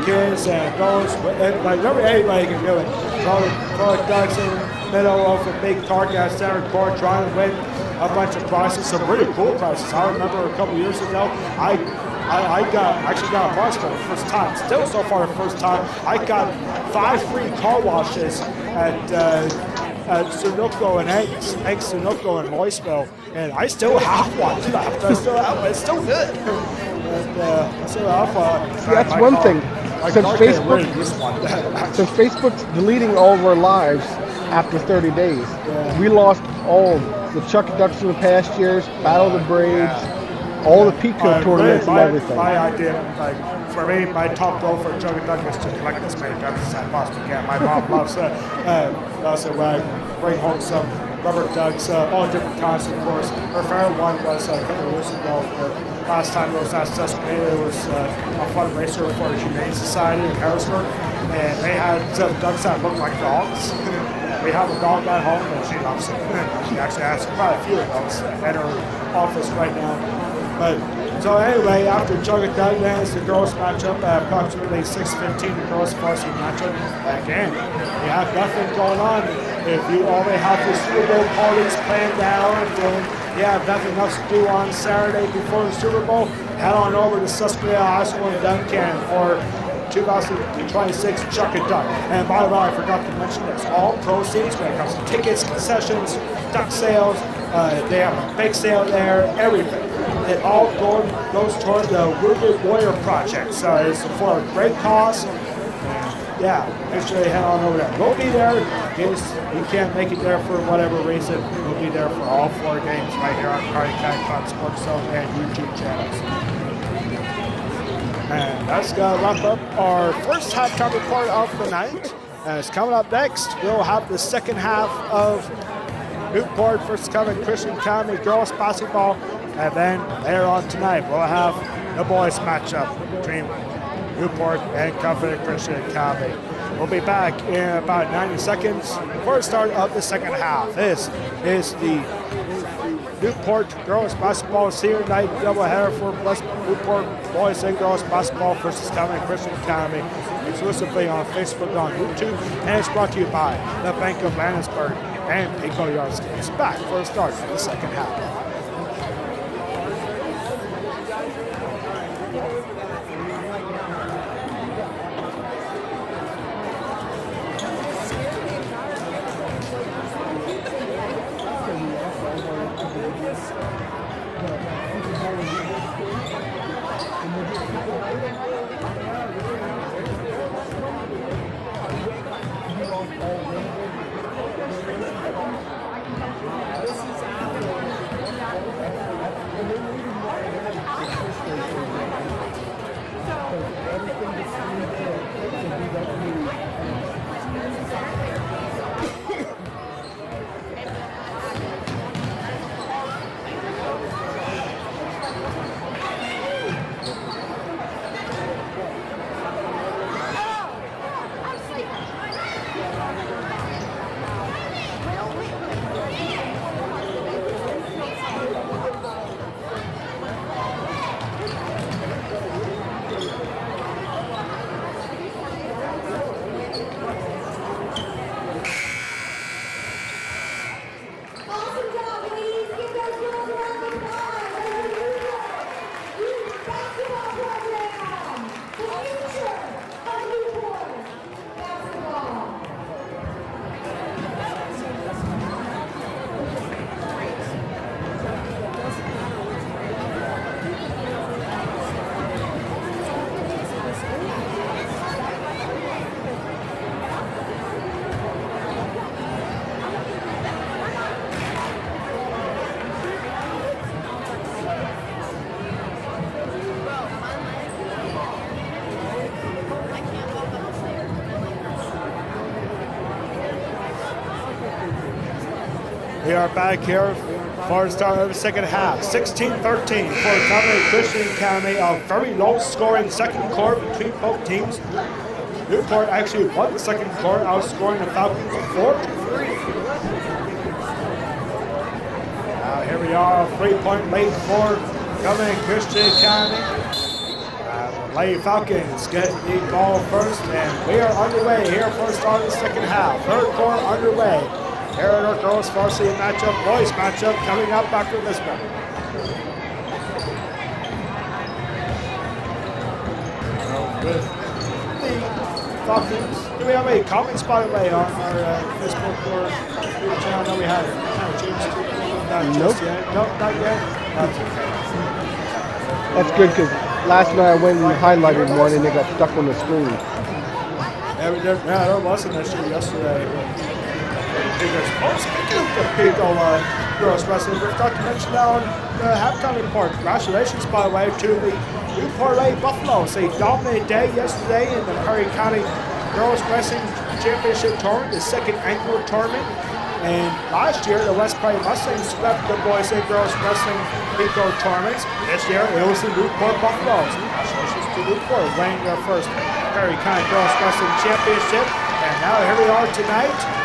kids and girls. Like anybody can do it. Throw ducks in the middle of a big target at center court, trying to win a bunch of prizes, some really cool prizes. I remember a couple years ago, I actually got a prize for the first time. Still so far the first time. I got 5 free car washes at Sunoco and Eggs Sunoco in Louisville, and I still have one left. I still have one. It's still good. And I still have That's one thing. Since Facebook's deleting all of our lives after 30 days, we lost all the Chuck and Ducks in the past years, Battle of the Braves, all the Pico tournaments and everything. My idea, for me, my top goal for Chuck and Duck is to collect as many ducks as I possibly can. My mom loves it when I bring home some rubber ducks, all different kinds, of course. Her favorite one was a couple of years ago. Last time it was at Susquehanna, it was a fundraiser for the Humane Society in Harrisburg, and they had some ducks that looked like dogs. We have a dog at home, and she loves it. She actually has quite a few of those at her office right now. But so anyway, after Chuck and Duck, then it's the girls matchup at approximately 6:15. The girls varsity matchup. Again, you have nothing going on. If you already have the Super Bowl parties planned out, and you have nothing else to do on Saturday before the Super Bowl, head on over to Susquehanna High School in Duncan for 2026 Chuck and Duck. And by the way, I forgot to mention this. All proceeds when it comes to tickets, concessions, duck sales, They have a bake sale there, everything. It all goes toward the Wounded Warrior Project. So it's for a great cause. Yeah, make sure you head on over there. We'll be there in case you can't make it there for whatever reason. We'll be there for all 4 games right here on Prairie County Cloud Sports Zone and YouTube channels. And that's going to wrap up our first halftime report of the night. And it's coming up next. We'll have the second half of Newport versus Covenant Christian Academy girls basketball. And then later on tonight, we'll have the boys matchup between Newport and Covenant Christian Academy. We'll be back in about 90 seconds before the start of the second half. This is the Newport girls basketball senior night doubleheader for Newport boys and girls basketball versus Covenant Christian Academy, exclusively on Facebook, on YouTube, and it's brought to you by the Bank of Landisburg and Pico Yard Skates. Back for the start of the second half. We are back here for the start of the second half. 16-13 for Covenant Christian Academy. A very low-scoring second quarter between both teams. Newport actually won the second quarter, outscoring the Falcons 4-3. Now here we are, a 3-point lead for Covenant Christian Academy. The Lady Falcons get the ball first, and we are underway here for the start of the second half. Third quarter underway. Here at our girls varsity matchup, boys matchup coming up after this one. With the Falcons, do we have any comments, by the way, on our Facebook or YouTube channel? No, we haven't. Kind of changed it. Not just yet. Nope, not yet. That's okay. That's good because last night I went and highlighted one and it got stuck on the screen. Yeah, there was an issue yesterday. Speaking of the Pico girls wrestling, we've got to mention now on the halftime report. Congratulations, by the way, to the Newport Buffaloes. They dominated day yesterday in the Prairie County Girls Wrestling Championship Tournament, the second annual tournament. And last year, the West Prairie Mustangs swept the boys and girls wrestling Pico tournaments. This year, it was the Newport Buffaloes. Congratulations to Newport, winning their first Prairie County Girls Wrestling Championship. And now here we are tonight.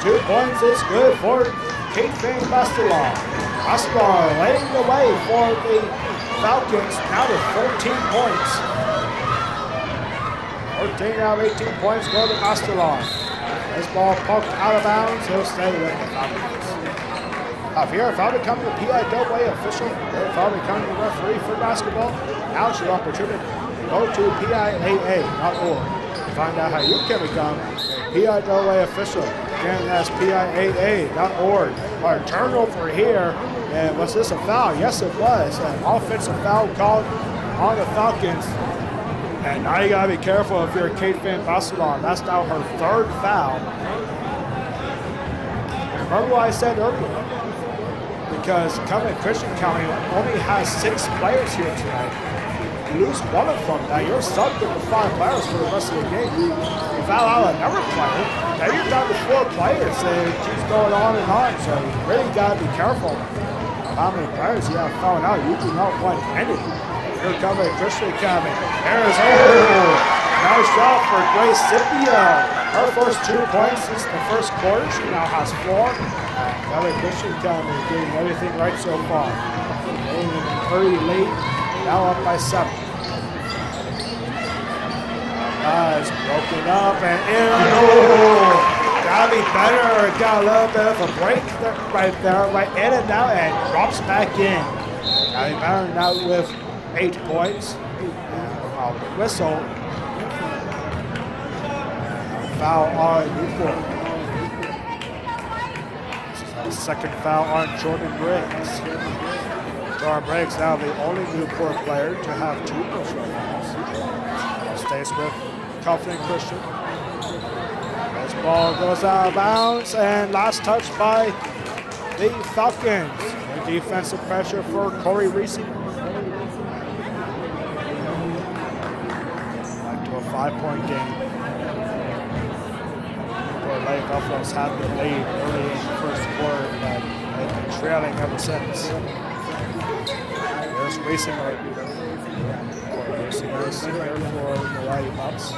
2 points is good for Kate Van Bastelon. Bastelon leading the way for the Falcons, now to 14 points. 14 out of 18 points go to Bastelon. This ball poked out of bounds, he'll stay with the Falcons. Here, if I become the PIAA official, if I become the referee for basketball, now's your opportunity. Go to PIAA.org to find out how you can become a PIAA official. again, that's PIAA.org. Our turnover here, and was this a foul? Yes, it was. An offensive foul called on the Falcons. And now you gotta be careful if you're a Kate fan basketball. That's now her third foul. And remember what I said earlier? Because coming Christian County only has 6 players here tonight. You lose one of them, now you're stuck with the 5 players for the rest of the game. You foul out another player, now you're down to 4 players, and it keeps going on and on. So you really gotta be careful of how many players you have fouled out. You do not want any. Here coming Christian County. There's nice shot for Grace Scipio. Her first 2 points since the first quarter. She now has 4. Coming Christian County doing everything right so far. Getting an early lead. Now up by 7. Guys, broken up and in. Gotta be better. Got a little bit of a break right there, right in and out, and drops back in. Gotta be better now with 8 points. Whistle. Foul on Newport. This is our second foul on Jordan Briggs. Jordan Briggs now the only Newport player to have 2 personal fouls. Stays with Confident Christian. This ball goes out of bounds, and last touch by the Falcons. The defensive pressure for Corey Reese. 5-point game. Lake Buffaloes had the lead early in the first quarter, but they've been trailing ever since. There's racing right here. Racing here for the Lady Buffs.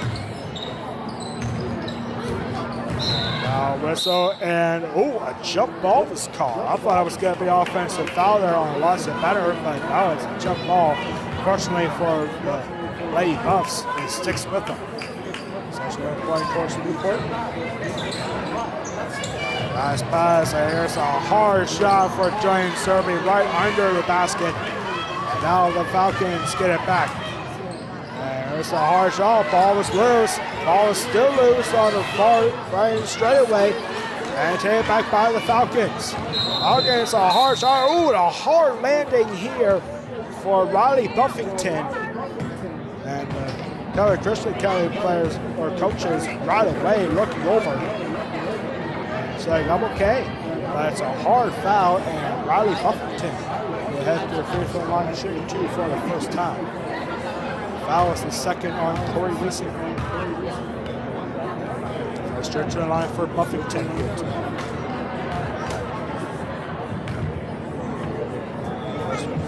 Now whistle, and a jump ball was called. I thought it was going to be offensive foul there on lots of better, but now it's a jump ball. Fortunately for the Lady Buffs, it sticks with them. Essentially playing towards Newport. Nice pass, and here's a hard shot for Jane Serby right under the basket. And now the Falcons get it back. And here's a hard shot, ball was loose. Ball is still loose on the far right straightaway. And taken back by the Falcons. Falcons, a hard shot. A hard landing here for Riley Buffington. And Keller Christian County players or coaches right away looking over and saying, I'm okay. But it's a hard foul, and Riley Buffington will head to the free throw line and shooting 2 for the first time. Foul is the second on Corey Reese. Straight to the line for Buffington.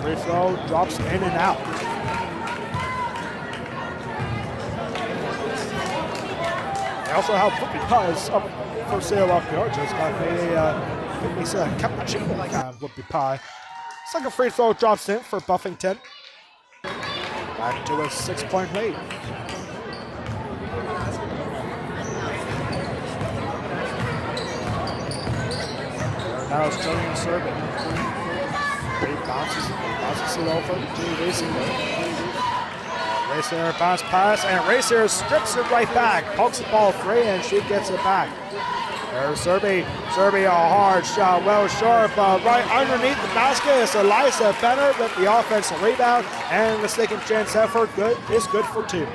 Free throw drops in and out. They also have whoopie pies up for sale off the arches. Got a cappuccino kind of whoopie pie. Second free throw drops in for Buffington. Back to a 6-point lead. Now it's Julian Serby. He bounces it over to Racing. Racer bounce pass, and Racer strips it right back. Pokes the ball free, and she gets it back. There's Serby. Serby, a hard shot, well sharp, right underneath the basket. It's Eliza Benner with the offensive rebound, and the second chance effort is good for 2.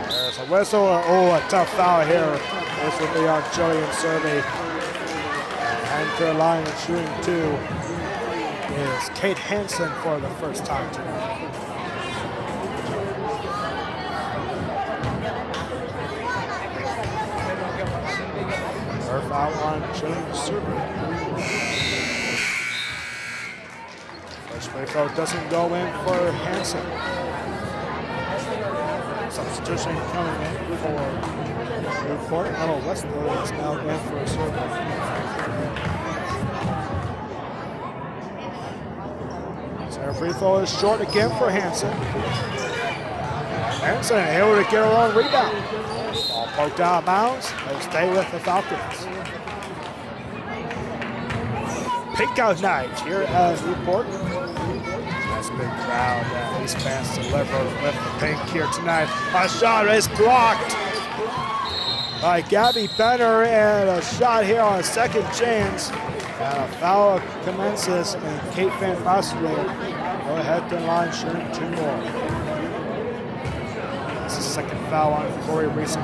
There's a whistle. A tough foul here. This will be on Julian Serby. And to the line and shooting 2 is Kate Hansen for the first time tonight. Her foul on Julian Serby. First free throw doesn't go in for Hansen. Substitution coming in for Newport. Ella Westwood is now in for a Serby. Her free throw is short again for Hansen. Hansen able to get her own rebound. Ball poked out of bounds. They stay with the Falcons. Pink out night here at Newport. Nice big crowd. These fans deliver with the pink here tonight. A shot is blocked. by Gabby Benner, and a shot here on a second chance. And a foul commences, and Kate Van Bosler go ahead to the line, shooting 2 more. That's the second foul on Corey Reeson.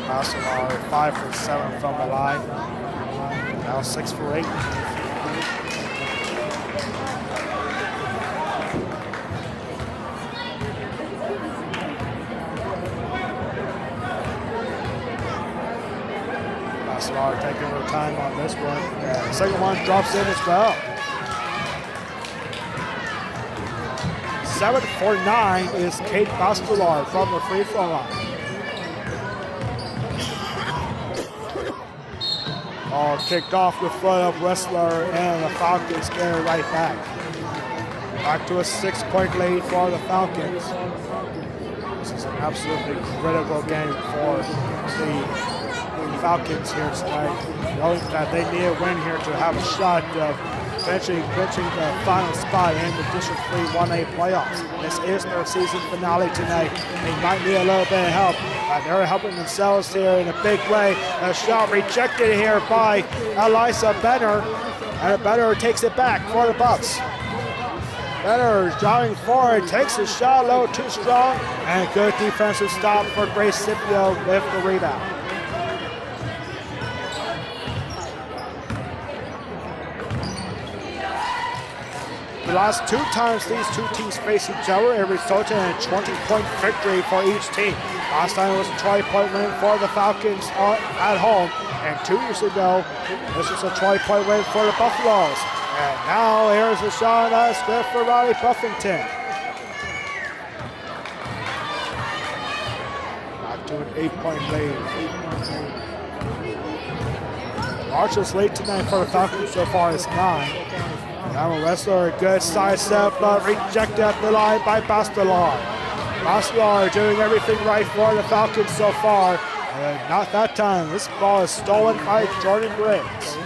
Bosler 5 for 7 from the line. Now 6 for 8. Bosler taking her time on this one. And the second one drops in as well. 7 for 9 is Kate Bosler from the free throw line. Ball kicked off the foot of Wrestler, and the Falcons get it right back. Back to a 6-point lead for the Falcons. This is an absolutely critical game for the Falcons here tonight, knowing that they need a win here to have a shot of eventually clinching the final spot in the District 3 1A playoffs. This is their season finale tonight. They might need a little bit of help. They're helping themselves here in a big way. A shot rejected here by Eliza Benner, and Benner takes it back for the Bucks. Benner is driving forward, takes a shot low, too strong, and good defensive stop for Grace Scipio with the rebound. The last 2 times these 2 teams faced each other, it resulted in a 20-point victory for each team. Last time it was a 20-point win for the Falcons at home, and 2 years ago, this was a 20-point win for the Buffaloes. And now here's a shot that's good for Riley Buffington. Back to an 8-point lead. Largest lead tonight for the Falcons so far is 9. Now Wrestler, a good side step, but rejected at the line by Bosler. Bosler doing everything right for the Falcons so far. And not that time. This ball is stolen by Jordan Briggs.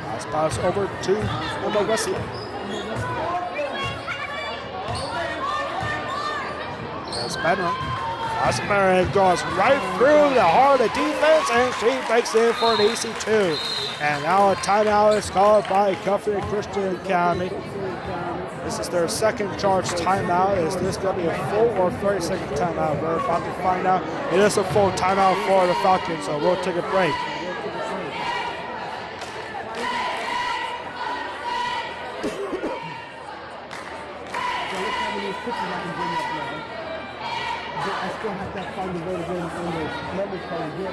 Last pass over to Emma Wesley. There's Benner. Benner goes right through the heart of defense, and she breaks in for an easy 2. And now a timeout is called by Guthrie Christian Academy. This is their second charge timeout. Is this going to be a full or 30-second timeout? We're about to find out. It is a full timeout for the Falcons, so we'll take a break. I still have to find a way to get in the numbers card with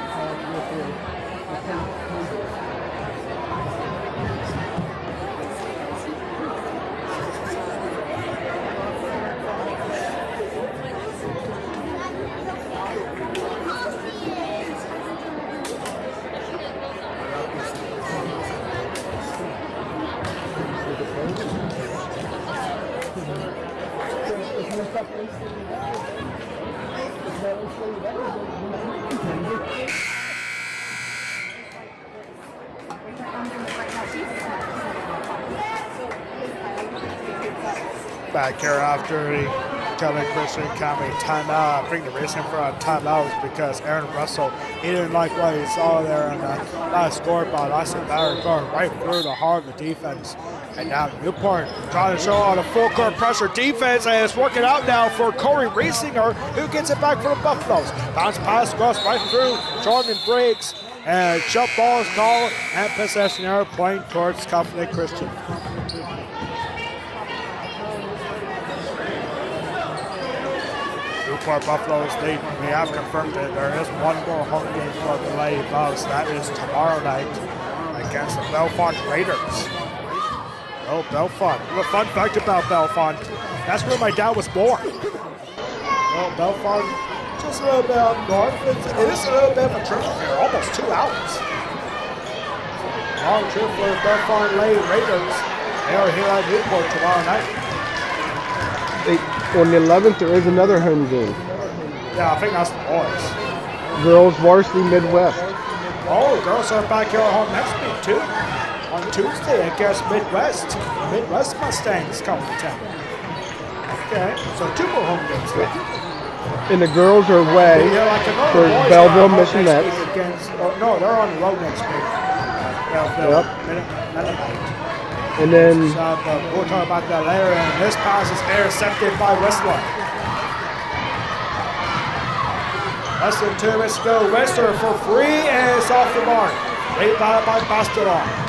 Back here after the Guthrie Christian Academy timeout. I bring the reason for a timeout was because Aaron Russell, he didn't like what he saw there on the last scoreboard. I said Barrett going right through the heart of the defense. And now Newport trying to show on a full court pressure defense, and it's working out now for Corey Riesinger, who gets it back for the Buffaloes. Bounce pass goes right through Jordan Briggs, and jump ball is called, and possession arrow pointing towards Guthrie Christian. Newport Buffaloes, we have confirmed it. There is one more home game for the Lady Buffs. That is tomorrow night against the Bellefonte Raiders. Oh, Bellefonte. A fun fact about Bellefonte. That's where my dad was born. Oh, Bellefonte, just a little bit up north. It is a little bit of a trip here, almost 2 hours. Long trip for the Bellefonte Lady Raiders. They are here at Newport tomorrow night. On the 11th, there is another home game. Yeah, I think that's the boys. Girls Varsity Midwest. Oh, girls are back here at home next week, too. on Tuesday against Midwest Mustangs coming to town. Okay, so 2 more home games left. And the girls are away for Belleville Missionettes. No, they're on the road next week. Belleville. And then we'll talk about that later. And this pass is intercepted by Whistler. Less than 2 minutes to go. Whistler for free, and it's off the mark. Rebounded by Bastelon.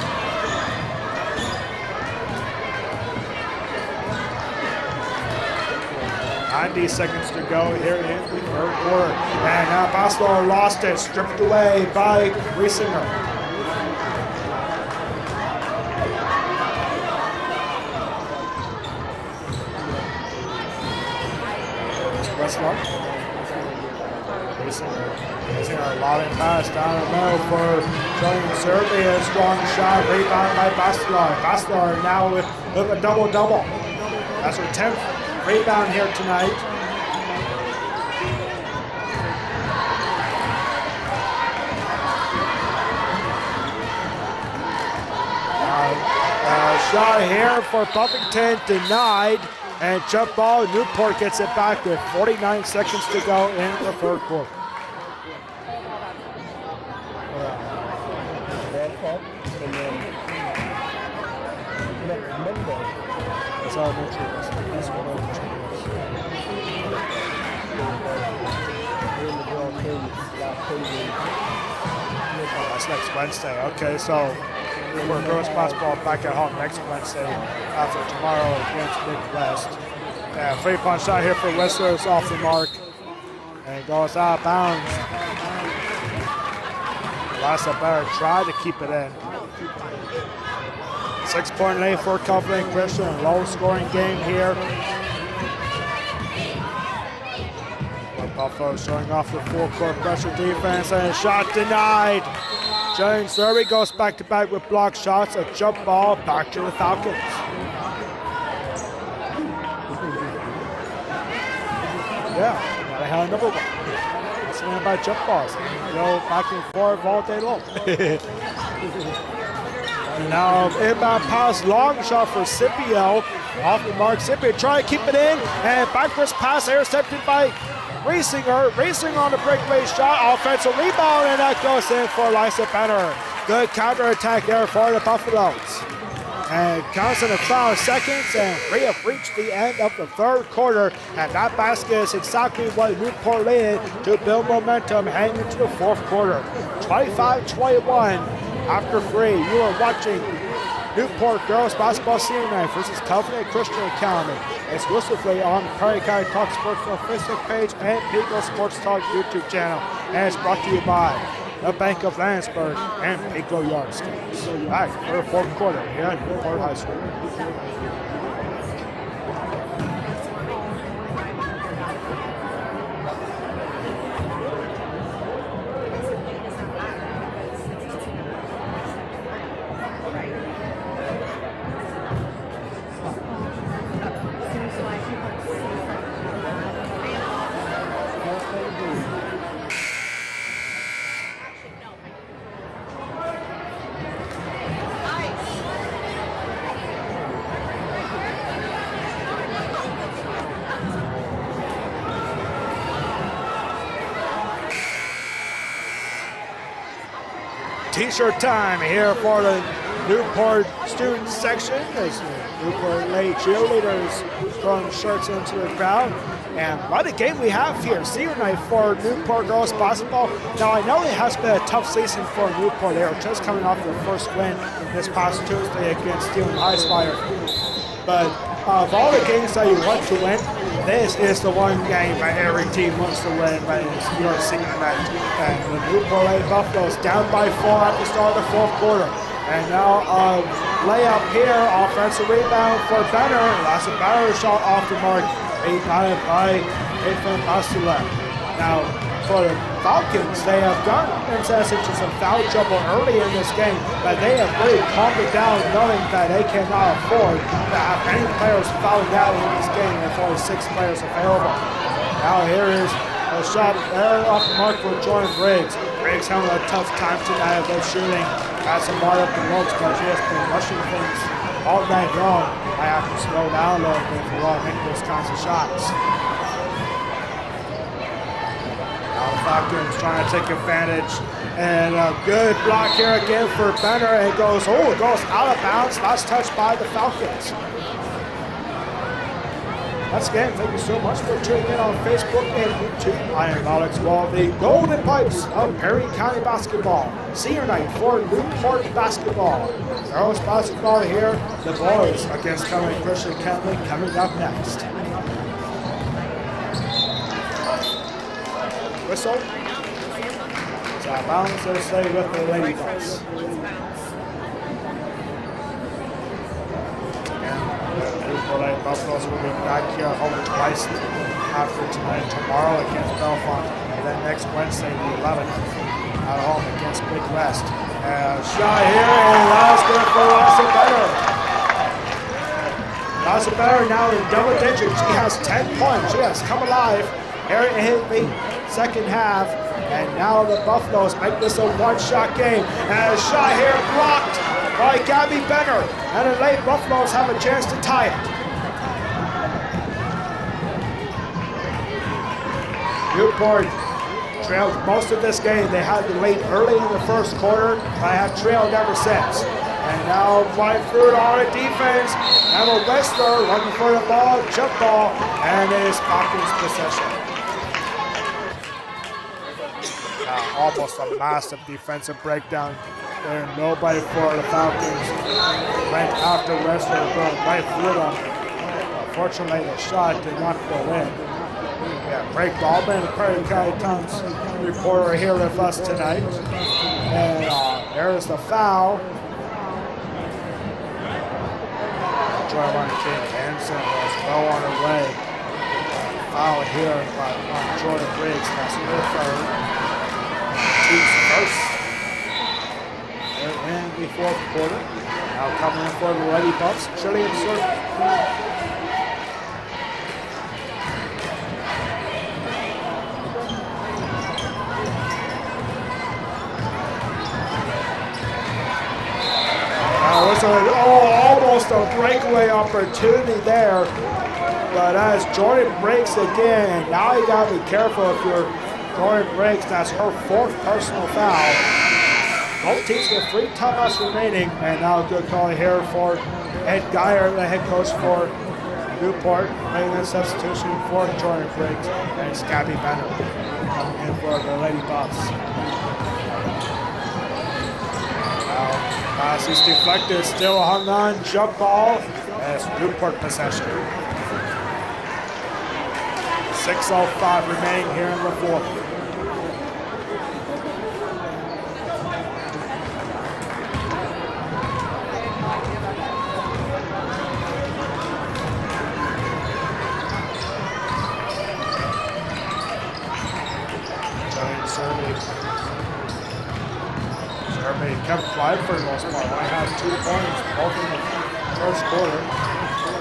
Seconds to go here in the 3rd quarter. And now Bastelon lost it, stripped away by Riesinger. Whistler. Riesinger lobbing pass down the middle for Johnny Serbia. A strong shot, rebound by Bastelon. Bastelon now with a double-double. That's her 10th rebound here tonight. Shot here for Buffington denied, and jump ball. Newport gets it back with 49 seconds to go in the 3rd quarter. That's elementary. That's what elementary that's next Wednesday. Okay, so we're girls basketball back at home next Wednesday after tomorrow against Midwest. Yeah, 3-point shot here for Whistler is off the mark. And it goes out of bounds. Lassa better try to keep it in. 6-point lead for Covenant Christian. Low scoring game here. Buffalo showing off the full-court pressure defense, and a shot denied. James Surrey goes back-to-back with block shots. A jump ball back to the Falcons. Yeah, gotta have number 1. That's what about jump balls. Go back and forth all day long. Now inbound pass, long shot for Scipio. Off the mark, Scipio trying to keep it in, and backwards pass intercepted by Riesinger. Racing on the breakaway shot, offensive rebound, and that goes in for Lisa Benner. Good counterattack there for the Buffaloes. And counts in a 5 seconds, and we have reached the end of the 3rd quarter, and that basket is exactly what Newport needed to build momentum heading into the 4th quarter. 25-21 after 3. You are watching Newport Girls Basketball Senior Night versus Covenant Christian Academy. Exclusively on the Prairie County Talk Sports Facebook page and Pico Sports Talk YouTube channel. And it's brought to you by the Bank of Landsberg and Pico Yardsticks. All right, for the 4th quarter here at Newport High School. T-shirt time here for the Newport student section as the Newport late cheerleaders throwing shirts into the crowd. And what a game we have here, senior night for Newport girls basketball. Now I know it has been a tough season for Newport. They are just coming off their first win this past Tuesday against Steel High Spire. But of all the games that you want to win, this is the one game that every team wants to win, but it's your senior night. And the Newport Lady Buffaloes down by 4 at the start of the 4th quarter. And now a layup here, offensive rebound for Benner. That's a Benner shot off the mark, rebounded by Nathan Bastila. Now for the Falcons, they have gotten themselves into some foul trouble early in this game, but they have really calmed it down knowing that they cannot afford to have any players fouling out in this game with only 6 players available. Now here is a shot there off the mark for Jordan Briggs. Briggs having a tough time tonight with shooting. Got some more up the ropes, but she has been rushing things all night long. I have to slow down a little bit if you want to make those kinds of shots. Now the Falcons trying to take advantage. And a good block here again for Benner. It goes out of bounds. Last touch by the Falcons. Once again, thank you so much for tuning in on Facebook and YouTube. I am Alex Wall, the Golden Pipes of Perry County Basketball. Senior night for Newport Basketball. Girls basketball here. The boys against Cumberland Christian Academy coming up next. Whistle. It's out of bounds. They'll stay with the Lady Bucks. Newport Buffaloes will be back here home twice after tonight, tomorrow against Bellefonte, and then next Wednesday, the 11th, at home against Big West. Shot here, and that was good for Lassa Better now in double digits. She has 10 points. She has come alive here in the second half, and now the Buffaloes make this a one-shot game. And a shot here blocked by Gabby Benner, and the late Buffaloes have a chance to tie it. Newport trailed most of this game. They had the lead early in the first quarter, but have trailed ever since. And now right through it on the defense. Emma Westler looking for the ball, jump ball, and it is Falcons' possession. Almost a massive defensive breakdown. There, nobody for the Falcons. Went after Westler, going right through them. Unfortunately, the shot did not go in. Yeah, Greg Baldwin, the Prairie County Times reporter here with us tonight. And there's the foul. Jordan King Hansen was well on her way. Foul here by Jordan Briggs. That's her third. Team's first. They're in the fourth quarter. Now coming in for the Lady Bucks. Jillian Surf. Was almost a breakaway opportunity there, but as Jordan breaks again, now you gotta be careful if you're Jordan breaks. That's her fourth personal foul. Both teams with 3 timeouts remaining, and now a good call here for Ed Geyer, the head coach for Newport, making a substitution for Jordan Briggs, and it's Gabby Benner coming in for the Lady Buffs. Pass is deflected, still hung on, jump ball, as Newport possession. 6:05 remaining here in the fourth. They kept quiet for the most part. I had 2 points, both in the first quarter.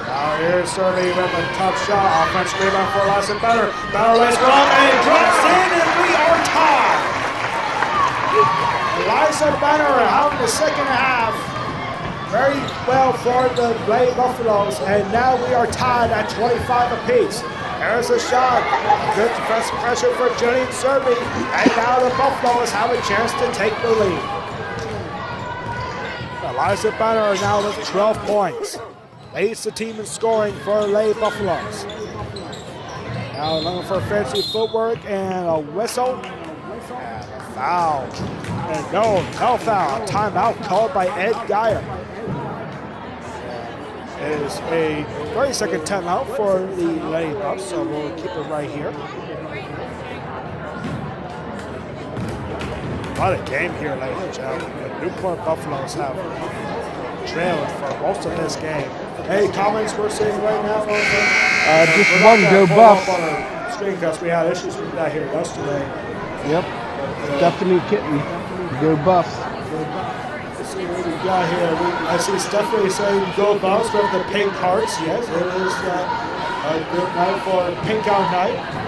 Now here's Survey with a tough shot. Offense rebound for Lassa Better. Better lays one and drops in, and we are tied. Lassa Better out in the second half. Very well for the Lady Buffaloes, and now we are tied at 25 apiece. There's a shot. Good defensive pressure for Jillian Survey, and now the Buffaloes have a chance to take the lead. Eliza Banner now with 12 points. Leads the team in scoring for Lady Buffaloes. Now looking for fancy footwork and a whistle. And a foul. And no foul. Timeout called by Ed Geyer. It is a 30-second timeout for the Lady Buffs, so we'll keep it right here. What a game here, ladies and gentlemen. The Newport Buffaloes have trailed for most of this game. Any comments we're seeing right now? Just one, go Buffs. On our screen because we had issues with that here yesterday. Yep. Stephanie Kitten, go Buffs. Let's see what we got here. I see Stephanie saying go Buffs with the pink hearts. Yes, it is a good night for Pink Out Night.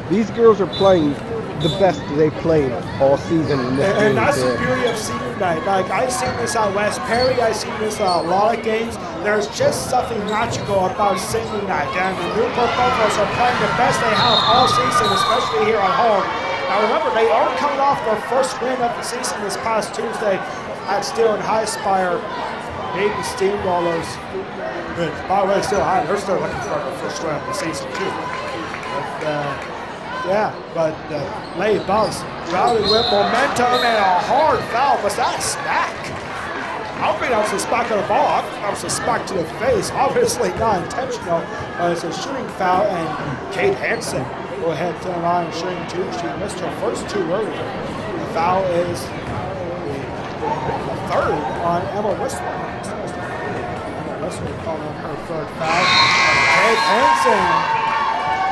These girls are playing the best they played all season in this game. And that's the today. beauty of senior night. Like, I've seen this at West Perry, I've seen this at a lot of games. There's just something magical about senior night. And the Newport Buffaloes are playing the best they have all season, especially here at home. Now remember, they are coming off their first win of the season this past Tuesday at Steel and High Spire, beating Steamrollers. By the way, Steel High, they're still looking for the first win of the season too. But Lady Buzz rallied with momentum and a hard foul. Was that a smack? I don't think that was a smack of the ball. I think that was a smack to the face. Obviously not intentional, but it's a shooting foul. And Kate Hansen will head to the line shooting two. She missed her first two earlier. The foul is the third on Emma Whistler. Emma Whistler calling her third foul. Kate Hansen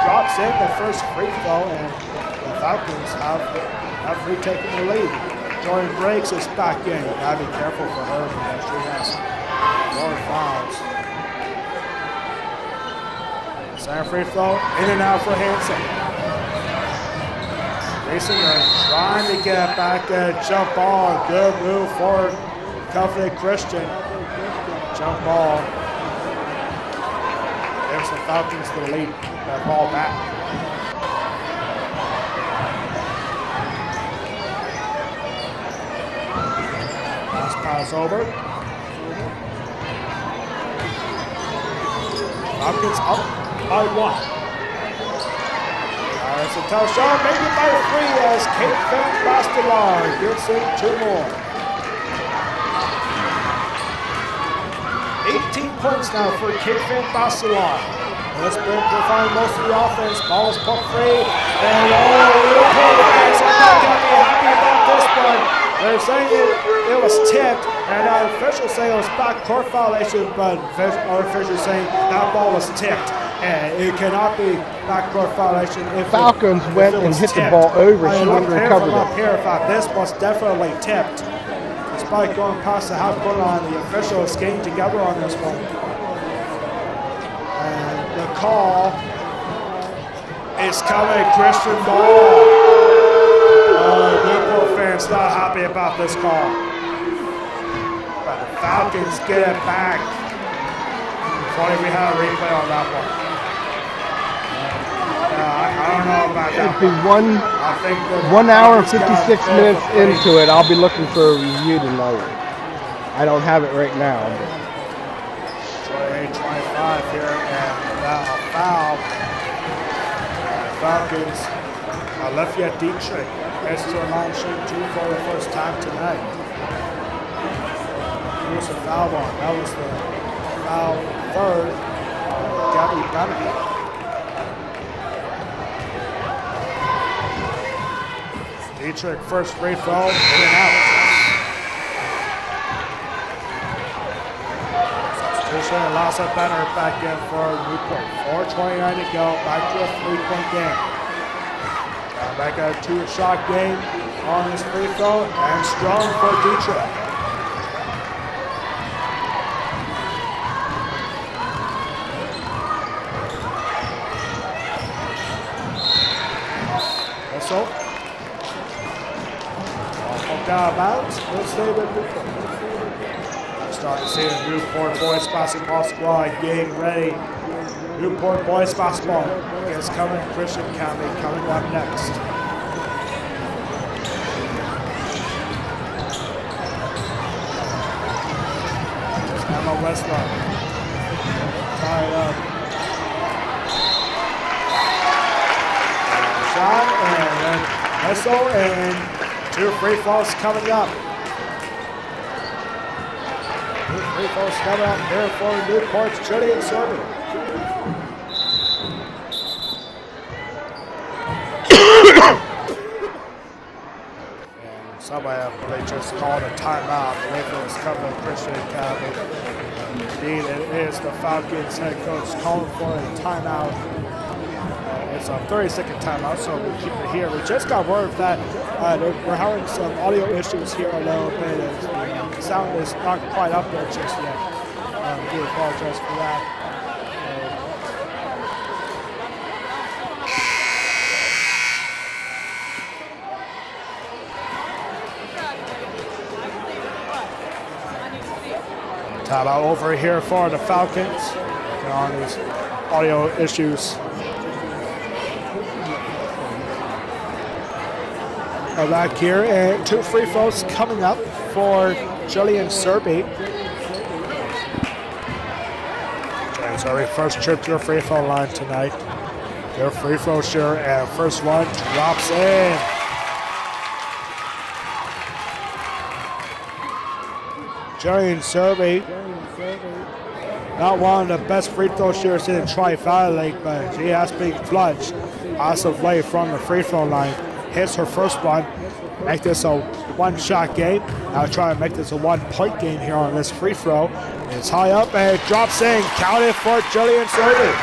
drops in the first free throw, and the Falcons have retaken the lead. Jordan Breaks is back in. You gotta be careful for her because she has 4 fouls. Center free throw, in and out for Hansen. Racing trying to get back there. Jump ball, good move for Covenant Christian. Jump ball. Gives the Falcons the lead. That ball back. Pass over. Falcons up by 1. There's a tough shot, maybe by 3 as Kate Van Bastelar gets in 2 more. 18 points now for Kate Van Bastelar. West Bend will find most of the offense. Ball is put free. And Newport fans are not going to be happy about this one. They're saying it was tipped, and officials say it was backcourt violation, but our officials saying that ball was tipped. And it cannot be backcourt violation. If Falcons went and hit the ball over. She wouldn't recover up it. here, thought this was definitely tipped. Despite going past the half court line, the officials came together on this one. The call is coming, Christian ball. Newport fans not happy about this call. But the Falcons get it back. Funny we had a replay on that one. I don't know about that. It'd be 1 hour and 56 minutes into it. I'll be looking for a review tonight. I don't have it right now. 28-25 here, and a foul. Falcons, Lafayette Dietrich gets to a line shooting 2 for the first time tonight. Here's a foul ball. That was the foul third. Gabby Bennett. Dietrich first free throw, in and out. Substitution, Lassa Bennett back in for Newport. 4:29 to go, back to a 3-point game. Back at a 2-shot game on this free throw, and strong for Dietrich. Whistle. Down bounds. We'll stay with Newport. Starting to see the Newport boys basketball squad getting ready. Newport boys basketball against Covenant Christian County coming up next. Emma Westlaw tied up. Shot and then whistle and 2 free throws coming up. 2 free throws coming up here for Newport's Julian Sorby. And somebody, I believe, just called a timeout. I believe it was Covenant Christian Academy. Indeed, it is the Falcons head coach calling for a timeout. It's a 30-second timeout, so we'll keep it here. We just got word that we're having some audio issues here a little bit. The sound is not quite up there just yet. We do apologize for that. How about over here for the Falcons? Working on these audio issues. Back here, and 2 free throws coming up for Jillian Serby. Jillian Serby, first trip to the free throw line tonight. Their free throw share, and first one drops in. Jillian Serby, not one of the best free throw shooters in the Tri-Valley League, but she has been clutch as of late from the free throw line. Hits her first one, make this a one-shot game. Now try to make this a one-point game here on this free throw. It's high up and it drops in. Counted for Jillian Serby.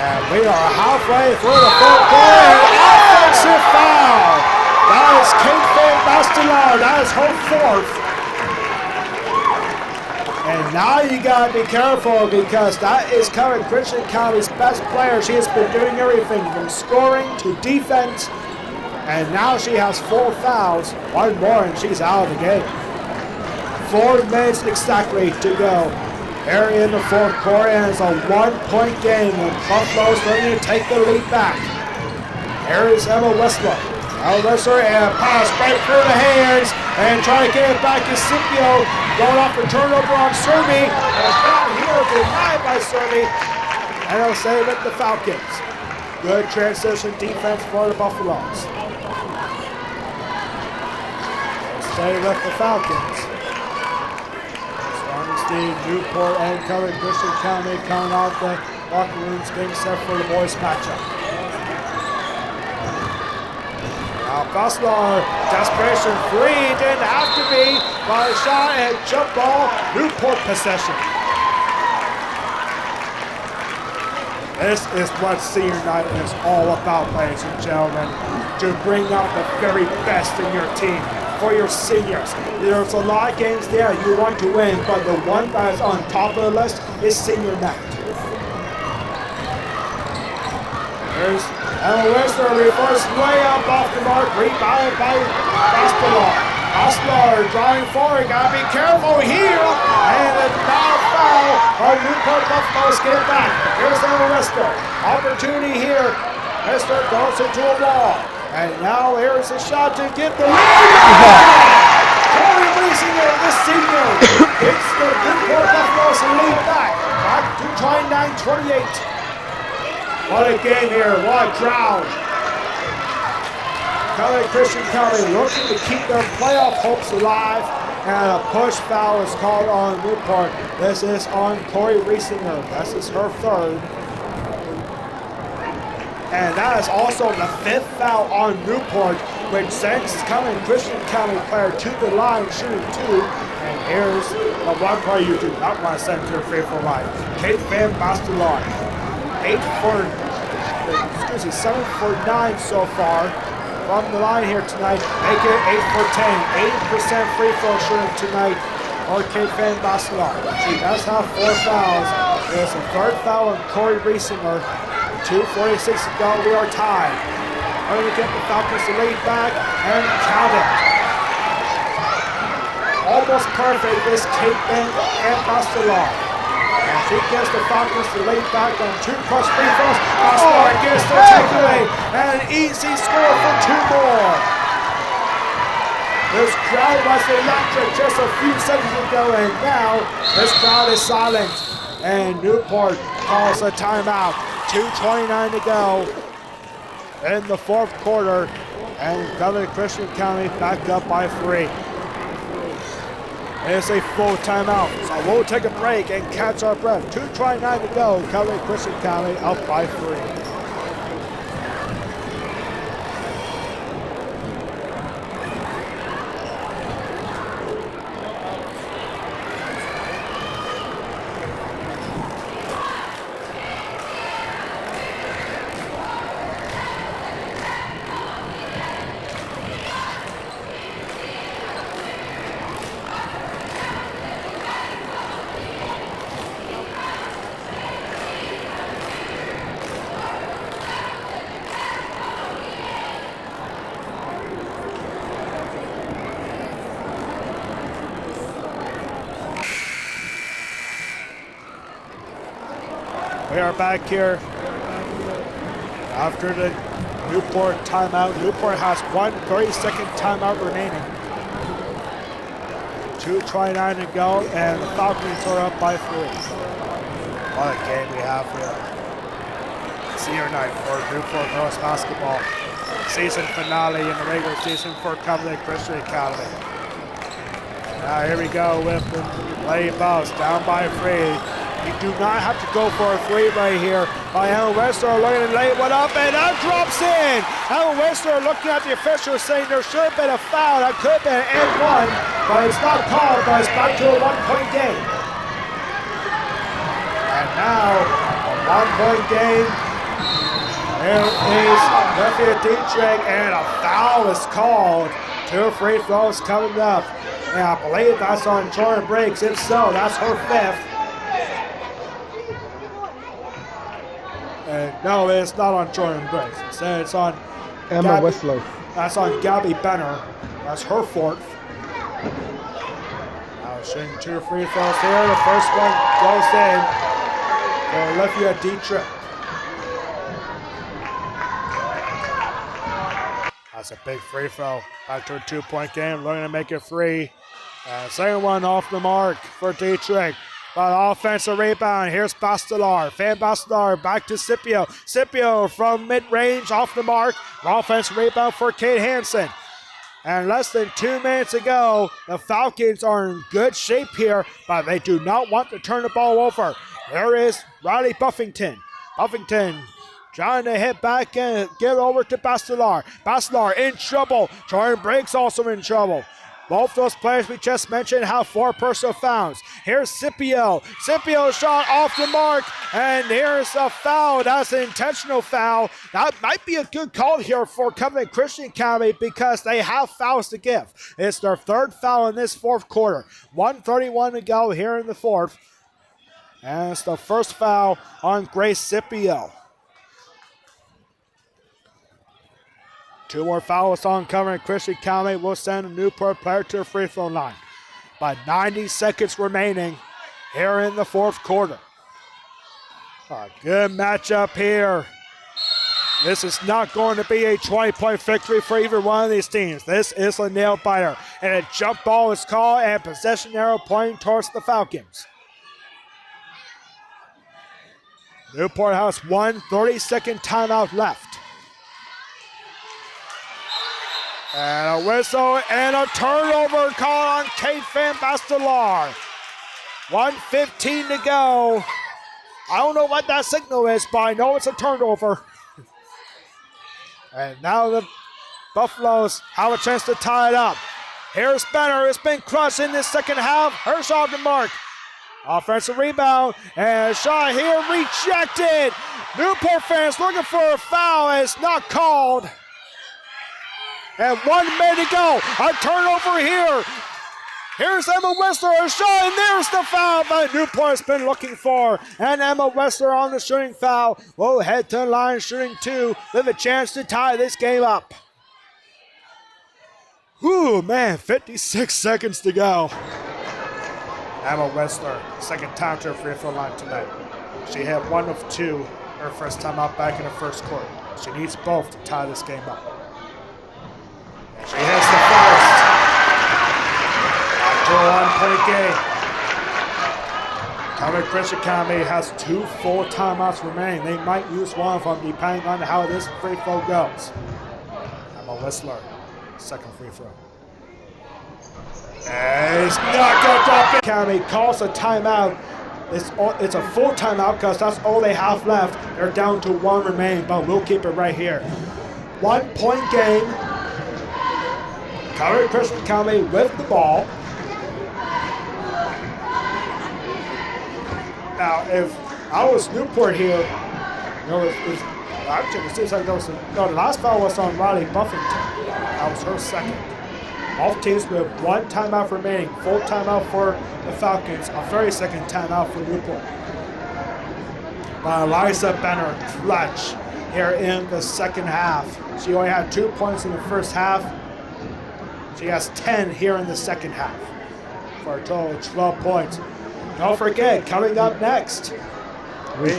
And we are halfway through the fourth quarter. Offensive foul. That is Kate Van Bastelar. That is her fourth. And now you gotta be careful because that is County Christian County's best player. She has been doing everything from scoring to defense. And now she has 4 fouls. One more and she's out of the game. 4 minutes exactly to go. Here in the fourth quarter, and it's a 1-point game. And Buffalo's ready to take the lead back. Here is Emma Westler. Wrestler and pass right through the hands and try to get it back to Scipio. Going off the turnover on Serby. And down here denied by Serby. And it'll save it the Falcons. Good transition defense for the Buffaloes. Save it the Falcons. Steve, Newport, and Covered Christian County coming out the locker rooms getting set for the boys matchup. Now Bastelar, desperation 3, didn't have to be, by a shot and jump ball, Newport possession. This is what senior night is all about, ladies and gentlemen, to bring out the very best in your team. For your seniors. There's a lot of games there you want to win, but the one that is on top of the list is senior night. There's Emma Westler, reverse layup off the mark, rebounded by Bastelar. Bastelar driving forward, gotta be careful here, and a foul on Newport Buffaloes get it back. Here's Emma Westler, opportunity here. Westler goes into a wall. And now here's a shot to get the lead. Corey Reesinger, the senior, gets the Newport Buffaloes lead back to 29-28. What a game here, what a crowd. County Christian County looking to keep their playoff hopes alive, and a push foul is called on Newport. This is on Corey Reesinger. This is her third. And that is also the 5th foul on Newport, which sends County Christian County player to the line shooting 2. And here's the one player you do not want to send to the free throw line. Kate Van Bastelar. 7 for 9 so far from the line here tonight. Make it 8 for 10. 80% free throw shooting tonight for Kate Van Bastelar. She does have 4 fouls. There's a 3rd foul on Corey Reesinger. 2:46 to go, we are tied. Trying to get the Falcons to lead back and count it. Almost perfect is Kate Van Bastelar. And she gets the Falcons to lead back on 2 plus free throws. Bastelar gets the takeaway and an easy score for 2 more. This crowd was electric just a few seconds ago, and now this crowd is silent. And Newport calls a timeout. 2:29 to go in the fourth quarter, and Covenant Christian County back up by 3. It's a full timeout, so we'll take a break and catch our breath. 2:29 to go, Covenant Christian County up by 3. We are back here after the Newport timeout. Newport has 1 30-second timeout remaining. 2:29 to go, and the Falcons are up by 3. What a game we have here. Senior night for Newport girls basketball. Season finale in the regular season for Covenant Christian Academy. Now here we go with the Lady Boss down by 3. You do not have to go for a 3 right here. By Emma Westler looking to lay one up, and that drops in. Emma Westler looking at the officials saying there should have been a foul. That could have been an N1, but it's not called, but it's back to a 1-point game. And now, a 1-point game. There is referee Dietrich, and a foul is called. 2 free throws coming up. And I believe that's on Jordan Briggs. If so, that's her 5th. No, it's not on Jordan Briggs. It's on Emma Westlow. That's on Gabby Benner. That's her 4th. Now shooting 2 free throws here. The first one goes in for Olivia Dietrich. That's a big free throw. Back to a 2-point game. Looking to make it 3. Second one off the mark for Dietrich. But offensive rebound. Here's Bastelar. Fan Bastelar back to Scipio. Scipio from mid-range off the mark. Offensive rebound for Kate Hansen. And less than 2 minutes ago, the Falcons are in good shape here, but they do not want to turn the ball over. There is Riley Buffington. Buffington trying to hit back and get over to Bastelar. Bastelar in trouble. Jordan Briggs also in trouble. Both those players we just mentioned have 4 personal fouls. Here's Scipio. Scipio shot off the mark, and here's a foul. That's an intentional foul. That might be a good call here for Covenant Christian Academy because they have fouls to give. It's their 3rd foul in this 4th quarter. 1:31 to go here in the 4th. And it's the first foul on Grace Scipio. 2 more fouls on Covenant Christian Academy will send a Newport player to the free throw line. But 90 seconds remaining here in the 4th quarter. A good matchup here. This is not going to be a 20-point victory for either one of these teams. This is a nail biter. And a jump ball is called and possession arrow pointing towards the Falcons. Newport has 1 30-second timeout left. And a whistle and a turnover call on Kate Van Bastelar. 1:15 to go. I don't know what that signal is, but I know it's a turnover. And now the Buffaloes have a chance to tie it up. Here's Benner. It's been crushed in this second half. Her shot the mark. Offensive rebound. And a shot here rejected. Newport fans looking for a foul. And it's not called. And 1 minute to go. A turnover here. Here's Emma Westler, a shot, and there's the foul that Newport's been looking for. And Emma Westler on the shooting foul will head to the line shooting 2 with a chance to tie this game up. Whew, man, 56 seconds to go. Emma Westler, second time to her free throw line tonight. She had 1 of 2 her first time out back in the first quarter. She needs both to tie this game up. She hits the first. After a 1-point game. Covenant Christian Academy has 2 full timeouts remaining. They might use one of them depending on how this free throw goes. Emma Whistler, second free throw. And it's not going to drop it. Academy calls a timeout. It's a full timeout because that's all they have left. They're down to 1 remaining, but we'll keep it right here. 1-point game. Covenant Christian Academy with the ball. Now, if I was Newport here, actually, it seems like the last foul was on Riley Buffington. That was her second. Both teams with 1 timeout remaining. Full timeout for the Falcons. A 30-second timeout for Newport. But Eliza Benner clutch here in the second half. She only had 2 points in the first half. She has 10 here in the second half for a total of 12 points. Don't forget, coming up next, We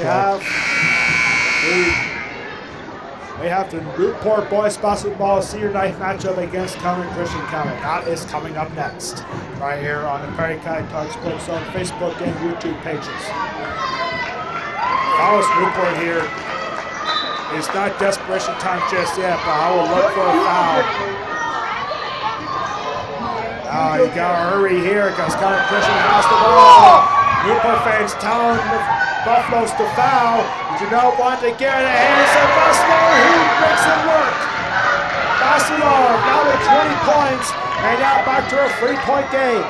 have the Newport boys basketball senior night matchup against Common Christian County. That is coming up next, right here on the Prairie County Talk Sports on Facebook and YouTube pages. Follows Newport here. It's not desperation time just yet, but I will look for a foul. Now you gotta hurry here because Common Christian has the ball. Newport fans telling the Buffaloes to foul. You do not want to get in the hands of Buffalo, who makes it work. Bassilar now with 20 points, and now back to a 3-point game.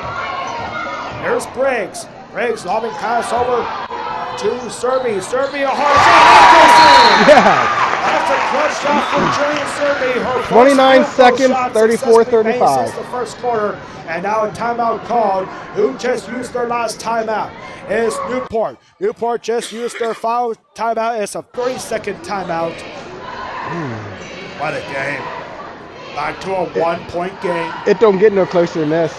Here's Briggs. Briggs lobbing pass over to Serby. Serby a hard shot. Yeah. That's a clutch shot from Julian Serby. Her 29 seconds, 34-35. Since the first quarter, and now a timeout called. Who just used their last timeout? Is Newport. Newport just used their foul timeout. It's a 30-second timeout. What a game. Back to a 1-point game. It don't get no closer than this.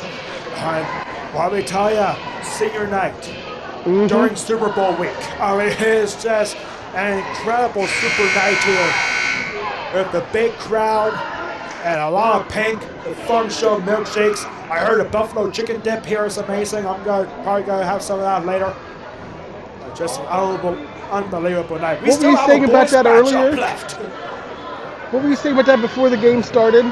Let me tell you, senior night during Super Bowl week. I mean, it is just an incredible super night here with the big crowd and a lot of pink, the fun show milkshakes. I heard a buffalo chicken dip here is amazing. I'm probably gonna have some of that later. Just an unbelievable night. What were you saying about that earlier? What were you saying about that before the game started?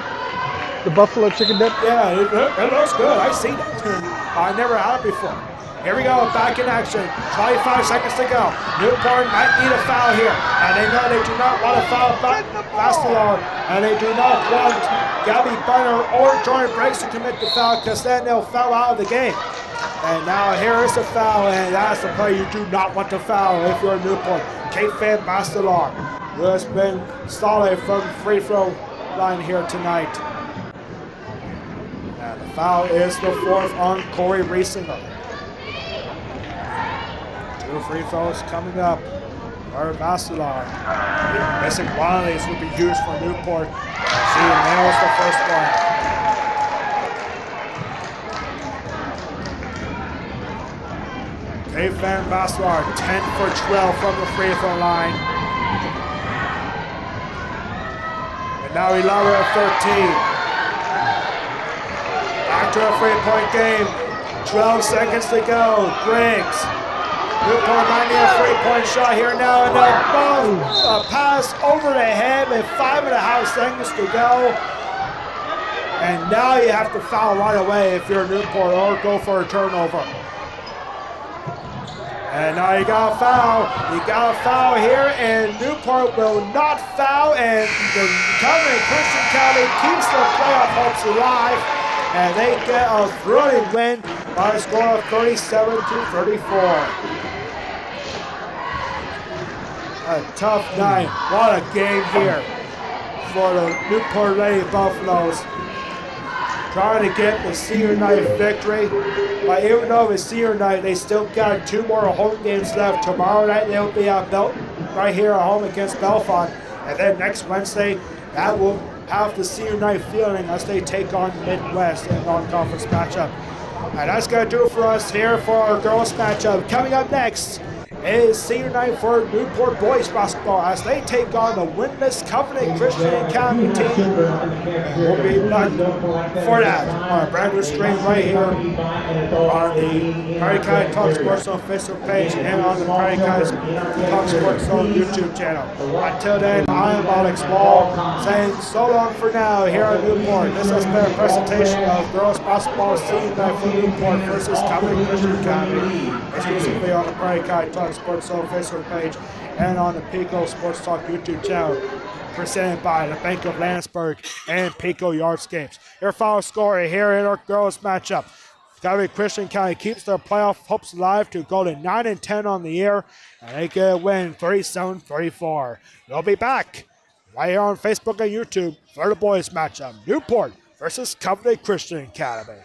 The buffalo chicken dip? Yeah, it looks good. I've seen it. I never had it before. Here we go, back in action. 25 seconds to go. Newport might need a foul here. And they know they do not want to foul Bastilar. And they do not want Gabby Bunner or Jordan Briggs to commit the foul because then they'll foul out of the game. And now here is the foul, and that's the play you do not want to foul if you're Newport. Kate Van Bastilar, who has been solid from free throw line here tonight. And the foul is the fourth on Corey Riesinger. 2 free throws coming up for Bastilar. Missing one of these would be huge for Newport. She nails the first one. Kate Van Bastilar, 10 for 12 from the free throw line. And now 11 of 13. Back to a 3-point game. 12 seconds to go. Briggs. Newport might need a 3-point shot here now. And a pass over the head with 5.5 seconds to go. And now you have to foul right away if you're Newport or go for a turnover. And now you got a foul. You got a foul here, and Newport will not foul, and the Covenant Christian County keeps their playoff hopes alive, and they get a thrilling win by a score of 37-34. A tough night. What a game here for the Newport Lady Buffaloes. Trying to get the senior night victory. But even though it's senior night, they still got 2 more home games left. Tomorrow night they'll be right here at home against Belfont. And then next Wednesday, that will have the senior night feeling as they take on Midwest in a non-conference matchup. And that's going to do it for us here for our girls matchup. Coming up next is senior night for Newport boys basketball as they take on the winless Covenant Christian Academy team. We'll be back for that on a brand new stream right here on the Prairie County Talk Sports on Facebook page and on the Prairie County Talk Sports on YouTube channel. Until then, I am Alex Ball saying so long for now here at Newport. This has been a presentation of girls basketball senior night for Newport versus Covenant Christian Academy. Exclusively on the Prairie County Talk Sports Zone Facebook page and on the Pico Sports Talk YouTube channel, presented by the Bank of Landsberg and Pico Yardscapes. Your final score here in our girls matchup. Covenant Christian County keeps their playoff hopes alive to go to 9-10 on the year, and they get a win 37-34. They'll be back right here on Facebook and YouTube for the boys matchup. Newport versus Covenant Christian Academy.